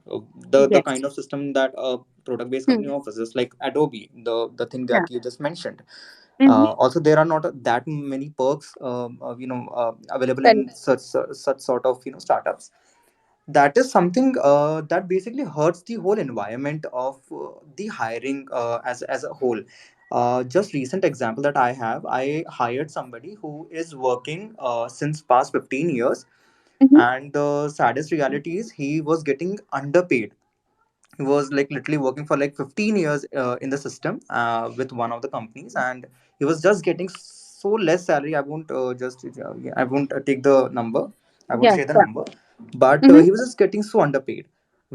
The Yes. kind of system that a product based company Hmm. offers is like Adobe, the thing Yeah. that you just mentioned. Hmm. Also, there are not that many perks available Correct. in such sort of startups. That is something that basically hurts the whole environment of the hiring as a whole. Just recent example that I have, I hired somebody who is working since past 15 years, Hmm. and the saddest reality is he was getting underpaid. He was like literally working for like 15 years in the system with one of the companies, and he was just getting so less salary. I won't I won't take the number. I won't Yeah. share the Yeah. number, but Hmm. he was just getting so underpaid.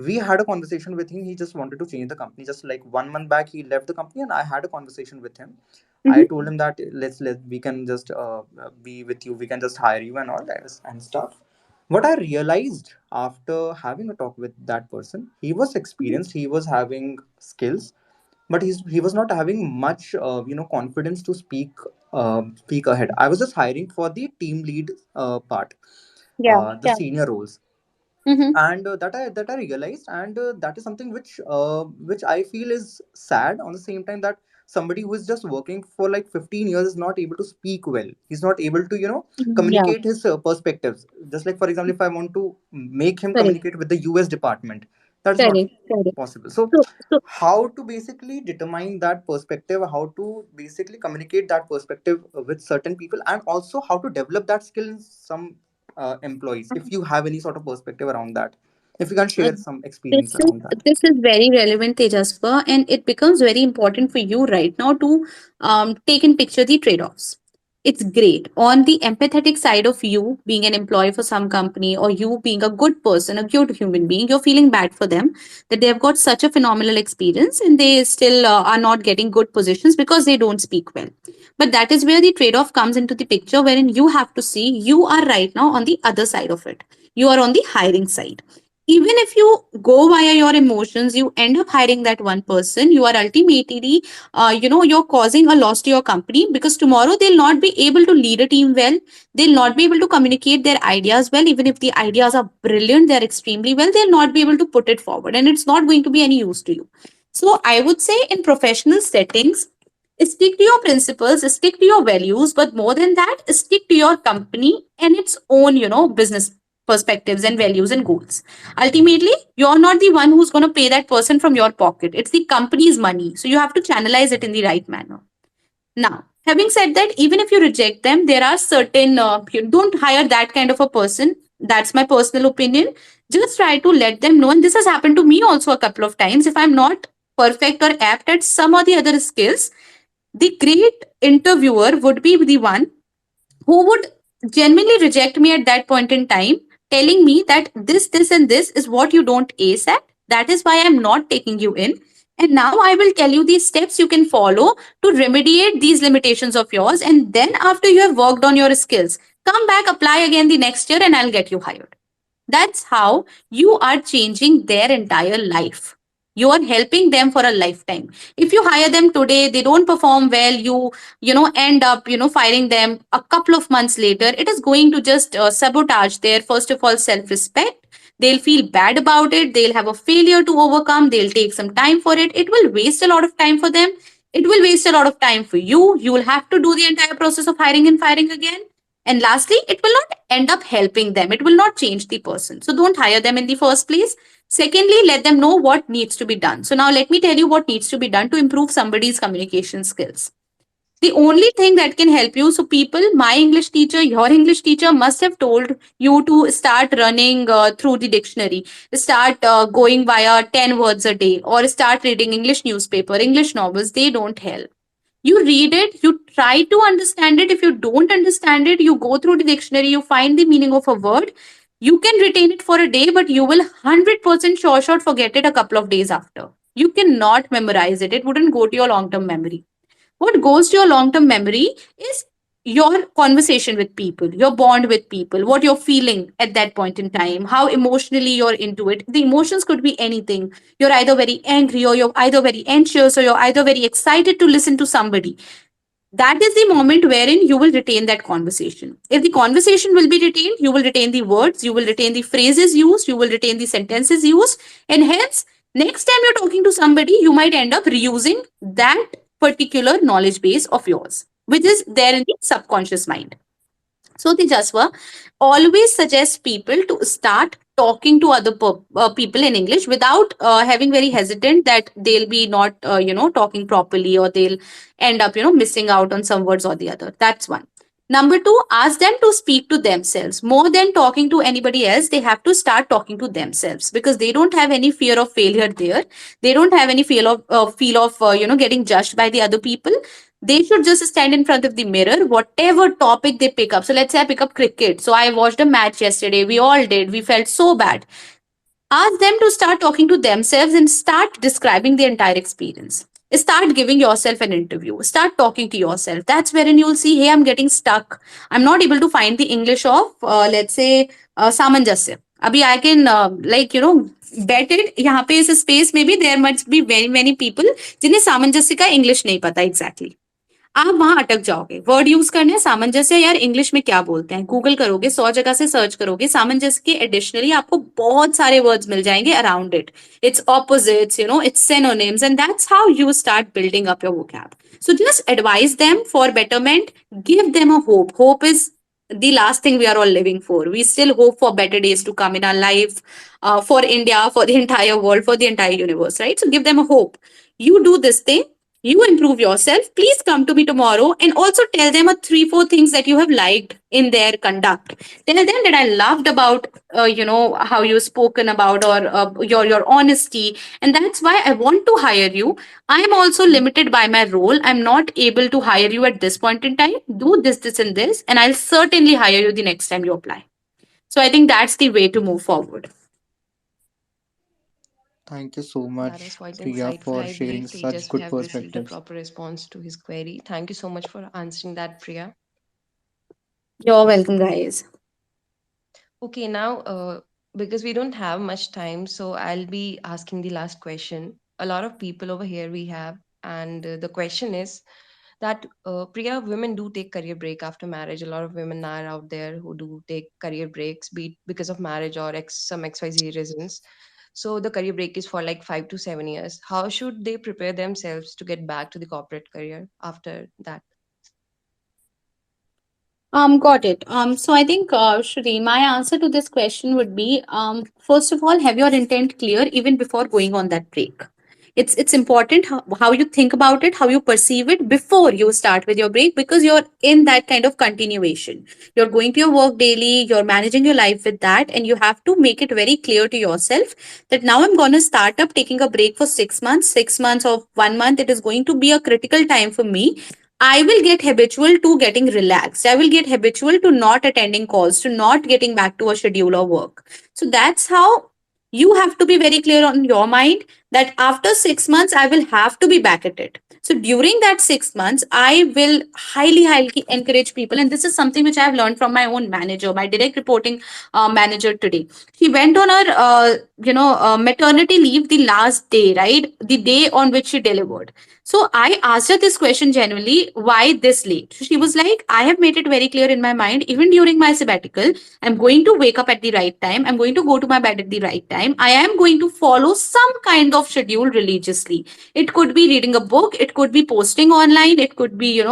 We had a conversation with him. He just wanted to change the company. Just like 1 month back, he left the company, and I had a conversation with him. I Hmm. told him that let we can just be with you. We can just hire you and all that and stuff. What I realized after having a talk with that person, he was experienced, he was having skills, but he was not having much confidence to speak ahead. I was just hiring for the team lead part, Yeah. the Yeah. senior roles, Hmm. and that I realized, and that is something which I feel is sad. On the same time, that somebody who is just working for like 15 years is not able to speak well. He's not able to Yeah. communicate his perspectives. Just like, for example, if I want to make him Correct. communicate with the US department, that is not Correct. Correct. possible. So So, how to basically determine that perspective, how to basically communicate that perspective with certain people, and also how to develop that skill in some employees, if you have any sort of perspective around that, if you can Uh, share some experience this is around that. this is very relevant, Tejaspa, and it becomes very important for you right now to take in picture the trade-offs. It's great on the empathetic side of you being an employee for some company, or you being a good person, a good human being. You're feeling bad for them that they have got such a phenomenal experience and they still are not getting good positions because they don't speak well. But that is where the trade-off comes into the picture, wherein you have to see you are right now on the other side of it. You are on the hiring side. Even if you go via your emotions, you end up hiring that one person. You are ultimately you're causing a loss to your company, because tomorrow they'll not be able to lead a team well. They'll not be able to communicate their ideas well. Even if the ideas are brilliant, they're extremely well, they'll not be able to put it forward, and it's not going to be any use to you. So I would say in professional settings, stick to your principles, stick to your values, but more than that, stick to your company and its own, business perspectives and values and goals. Ultimately, you're not the one who's going to pay that person from your pocket. It's the company's money. So you have to channelize it in the right manner. Now, having said that, even if you reject them, there are certain, you don't hire that kind of a person. That's my personal opinion. Just try to let them know. And this has happened to me also a couple of times. If I'm not perfect or apt at some or the other skills, the great interviewer would be the one who would genuinely reject me at that point in time, telling me that this, and this is what you don't ace at. That is why I'm not taking you in. And now I will tell you these steps you can follow to remediate these limitations of yours. And then, after you have worked on your skills, come back, apply again the next year, and I'll get you hired. That's how you are changing their entire life. You are helping them for a lifetime. If you hire them today, they don't perform well, you end up firing them a couple of months later. It is going to just sabotage their, first of all, self respect. They'll feel bad about it. They'll have a failure to overcome. They'll take some time for it. It will waste a lot of time for them. It will waste a lot of time for you. You will have to do the entire process of hiring and firing again. And lastly, it will not end up helping them. It will not change the person. So don't hire them in the first place. Secondly, let them know what needs to be done. So now let me tell you what needs to be done to improve somebody's communication skills. The only thing that can help you, so people, my English teacher, your English teacher must have told you to start running through the dictionary, start going via 10 words a day, or start reading English newspaper, English novels. They don't help. You read it, you try to understand it. If you don't understand it, you go through the dictionary, you find the meaning of a word. You can retain it for a day, but you will 100% sure shot forget it a couple of days after. You cannot memorize it. It wouldn't go to your long term memory. What goes to your long term memory is your conversation with people, your bond with people, what you're feeling at that point in time, how emotionally you're into it. The emotions could be anything. You're either very angry, or you're either very anxious, or you're either very excited to listen to somebody. That is the moment wherein you will retain that conversation. If the conversation will be retained, you will retain the words, you will retain the phrases used, you will retain the sentences used, and hence, next time you're talking to somebody, you might end up reusing that particular knowledge base of yours, which is there in the subconscious mind. So the Jaswa always suggests people to start talking to other people in English without having very hesitant that they'll be not talking properly, or they'll end up missing out on some words or the other. That's one. Number two, ask them to speak to themselves more than talking to anybody else. They have to start talking to themselves, because they don't have any fear of failure there. They don't have any feel of getting judged by the other people. They should just stand in front of the mirror, whatever topic they pick up. So let's say I pick up cricket. So I watched a match yesterday. We all did. We felt so bad. Ask them to start talking to themselves and start describing the entire experience. Start giving yourself an interview. Start talking to yourself. That's wherein you'll see, hey, I'm getting stuck. I'm not able to find the English of, let's say, Samanjasya. Abhi I can, bet it. यहाँ पे इस space में भी there must be very many people जिन्हें सामंजस्य का English नहीं पता exactly. आप वहां अटक जाओगे. वर्ड यूज करने हैं सामंजस्य, यार इंग्लिश में क्या बोलते हैं, गूगल करोगे, 100 जगह से सर्च करोगे सामंजस्य के, एडिशनली आपको बहुत सारे वर्ड्स मिल जाएंगे around it. It's opposites, it's synonyms, and that's how you start building up your vocab. So just advise them for betterment. Give them a hope. Hope is the last thing we are all living for. We still hope for better days to come in our life, for India, for the entire world, for the entire universe, right? So give them a hope. You do this thing, you improve yourself. Please come to me tomorrow and also tell them a 3 4 things that you have liked in their conduct. Tell them that I loved about how you spoken about, or your honesty, and that's why I want to hire you. I am also limited by my role. I'm not able to hire you at this point in time. Do this and this, and I'll certainly hire you the next time you apply. So I think that's the way to move forward. Thank you so That was much, quite Priya, insightful. for I believe sharing such Tejas, we good have received a perspectives. proper response to his query. Thank you so much for answering that, Priya. You're welcome, guys. Okay, now, because we don't have much time, so I'll be asking the last question. A lot of people over here we have, and the question is that, Priya, women do take career break after marriage. A lot of women are out there who do take career breaks, be it because of marriage or some XYZ reasons. So the career break is for like 5 to 7 years. How should they prepare themselves to get back to the corporate career after that? Got it. So I think, Shri, my answer to this question would be, first of all, have your intent clear even before going on that break. It's important how you think about it, how you perceive it before you start with your break, because you're in that kind of continuation. You're going to your work daily, you're managing your life with that, and you have to make it very clear to yourself that now I'm going to start up taking a break for 6 months, 6 months or 1 month. It is going to be a critical time for me. I will get habitual to getting relaxed. I will get habitual to not attending calls, to not getting back to a schedule or work. So that's how You have to be very clear on your mind that after 6 months, I will have to be back at it. So during that 6 months, I will highly encourage people. And this is something which I have learned from my own manager, my direct reporting manager today. She went on her, maternity leave the last day, right? The day on which she delivered. So I asked her this question genuinely, why this late? She was like, I have made it very clear in my mind, even during my sabbatical, I'm going to wake up at the right time. I'm going to go to my bed at the right time. I am going to follow some kind of schedule religiously. It could be reading a book. It could be posting online. It could be,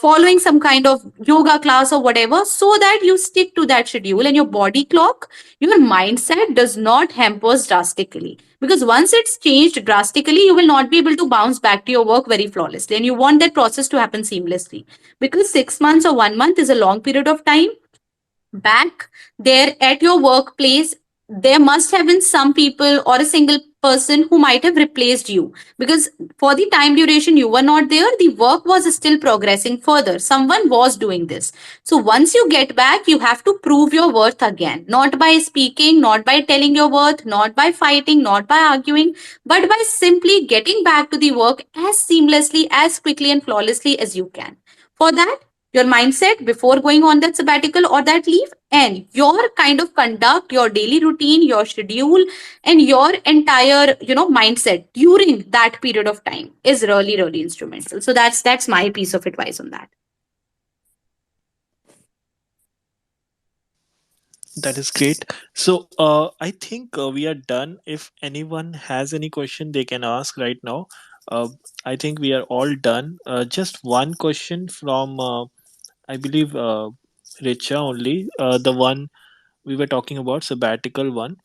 following some kind of yoga class or whatever, so that you stick to that schedule and your body clock, your mindset does not hampers drastically. Because once it's changed drastically, you will not be able to bounce back to your work very flawlessly. And you want that process to happen seamlessly. Because 6 months or 1 month is a long period of time back there at your workplace, there must have been some people or a single person who might have replaced you, because for the time duration you were not there, the work was still progressing further, someone was doing this. So once you get back, you have to prove your worth again, not by speaking, not by telling your worth, not by fighting, not by arguing, but by simply getting back to the work as seamlessly, as quickly and flawlessly as you can. For that, your mindset before going on that sabbatical or that leave, and your kind of conduct, your daily routine, your schedule, and your entire mindset during that period of time is really instrumental. So that's my piece of advice on that. That is great. So, I think we are done. If anyone has any question, they can ask right now. Uh, I think we are all done. Just one question from, I believe, Richa only, the one we were talking about, sabbatical one.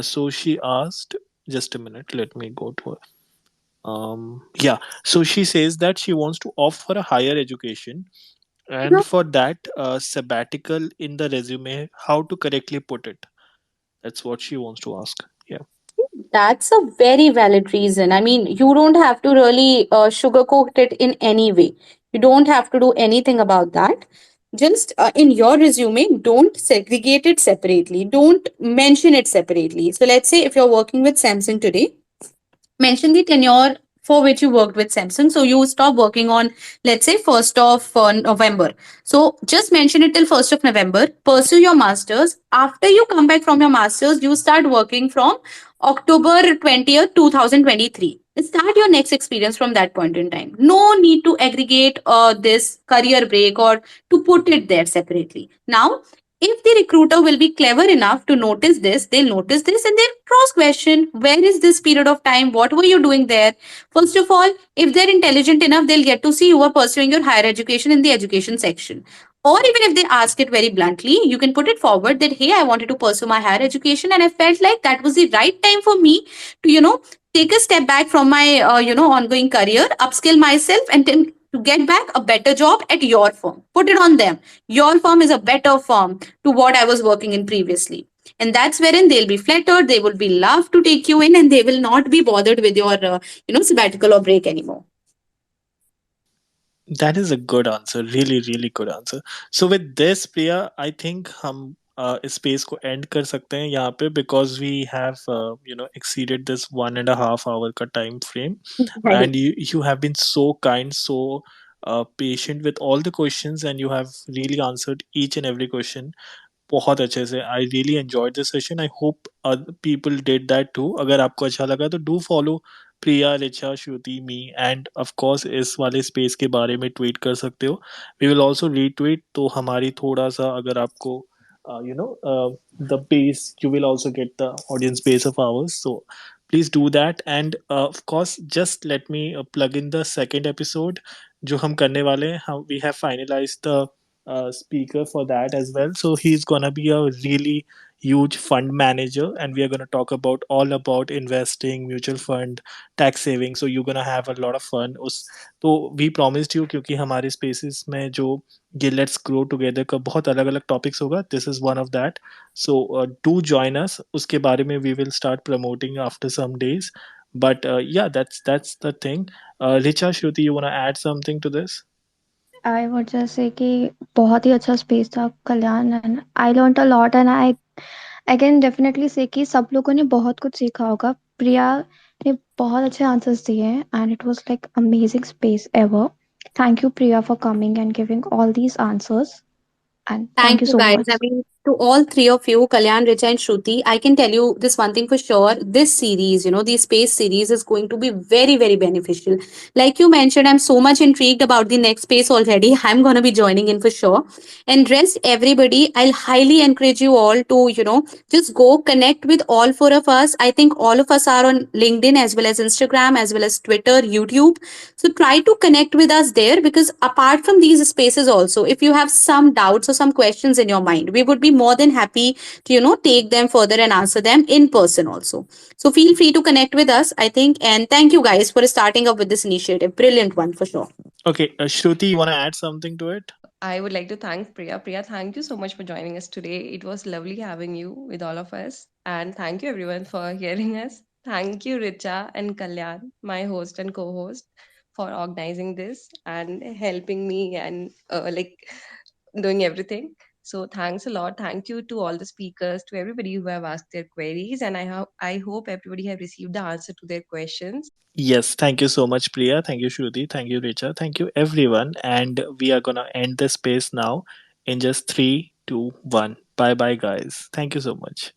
So she asked, just a minute, let me go to her. Yeah, so she says that she wants to opt for a higher education, and for that, sabbatical in the resume, how to correctly put it. That's what she wants to ask. Yeah. That's a very valid reason. I mean, you don't have to really sugarcoat it in any way. You don't have to do anything about that. Just in your resume, don't segregate it separately. Don't mention it separately. So, let's say if you're working with Samsung today, mention the tenure for which you worked with Samsung. So you stop working on, let's say, 1st of November. So just mention it till 1st of November. Pursue your masters. After you come back from your masters, you start working from October 20th, 2023. Start your next experience from that point in time. No need to aggregate this career break or to put it there separately. Now, if the recruiter will be clever enough to notice this, they'll notice this and they'll cross question, where is this period of time? What were you doing there? First of all, if they're intelligent enough, they'll get to see you are pursuing your higher education in the education section. Or even if they ask it very bluntly, you can put it forward that, hey, I wanted to pursue my higher education and I felt like that was the right time for me to, take a step back from my, ongoing career, upskill myself and to get back a better job at your firm. Put it on them. Your firm is a better firm to what I was working in previously. And that's wherein they'll be flattered, they will be loved to take you in, and they will not be bothered with your, sabbatical or break anymore. That is a good answer. Really, really good answer. So with this, Priya, I think हम इस space को end कर सकते हैं यहाँ पे, because we have exceeded this 1.5 hour का time frame, Right. and you have been so kind, so patient with all the questions, and you have really answered each and every question बहुत अच्छे से. I really enjoyed this session. I hope people did that too. अगर आपको अच्छा लगा तो do follow Priya, Richa, Shruti, me, and of course इस वाले स्पेस के बारे में ट्वीट कर सकते हो. We will also retweet. तो हमारी थोड़ा सा, अगर आपको the base, you will also get the audience base of ours, so please do that. And of course, just let me plug in the second episode जो हम करने वाले हैं. हम we have finalized the speaker for that as well. So he's gonna be a really huge fund manager, and we are gonna talk about all about investing, mutual fund, tax saving. So you're gonna have a lot of fun. उस तो we promised you, क्योंकि हमारे spaces में जो ये Let's Grow Together का बहुत अलग अलग topics होगा. This is one of that. So do join us. उसके बारे में we will start promoting after some days. But yeah, that's the thing. Richa, Shruti, you wanna add something to this? I would just say कि बहुत ही अच्छा space था Kalyan, and I learned a lot, and I I can definitely say कि सब लोगों ने बहुत कुछ सीखा होगा। प्रिया ने बहुत अच्छे आंसर्स दिए हैं and it was like amazing space ever. Thank you Priya for coming and giving all these answers and Thank thank you you, so guys. I much. mean, to all three of you, Kalyan, Richa, and Shruti, I can tell you this one thing for sure. This series, the space series is going to be very, very beneficial. Like you mentioned, I'm so much intrigued about the next space already. I'm going to be joining in for sure. And rest, everybody, I'll highly encourage you all to, just go connect with all four of us. I think all of us are on LinkedIn as well as Instagram, as well as Twitter, YouTube. So try to connect with us there, because apart from these spaces also, if you have some doubts or some questions in your mind, we would be more than happy to, take them further and answer them in person also. So feel free to connect with us, I think. And thank you guys for starting up with this initiative. Brilliant one for sure. Okay, Shruti, you want to add something to it? I would like to thank Priya. Priya, thank you so much for joining us today. It was lovely having you with all of us. And thank you everyone for hearing us. Thank you, Richa and Kalyan, my host and co host, for organizing this and helping me and doing everything. So thanks a lot. Thank you to all the speakers, to everybody who have asked their queries, and I hope everybody have received the answer to their questions. Yes, thank you so much, Priya. Thank you, Shruti. Thank you, Richa. Thank you, everyone. And we are gonna end the space now in just three, two, one. Bye bye, guys. Thank you so much.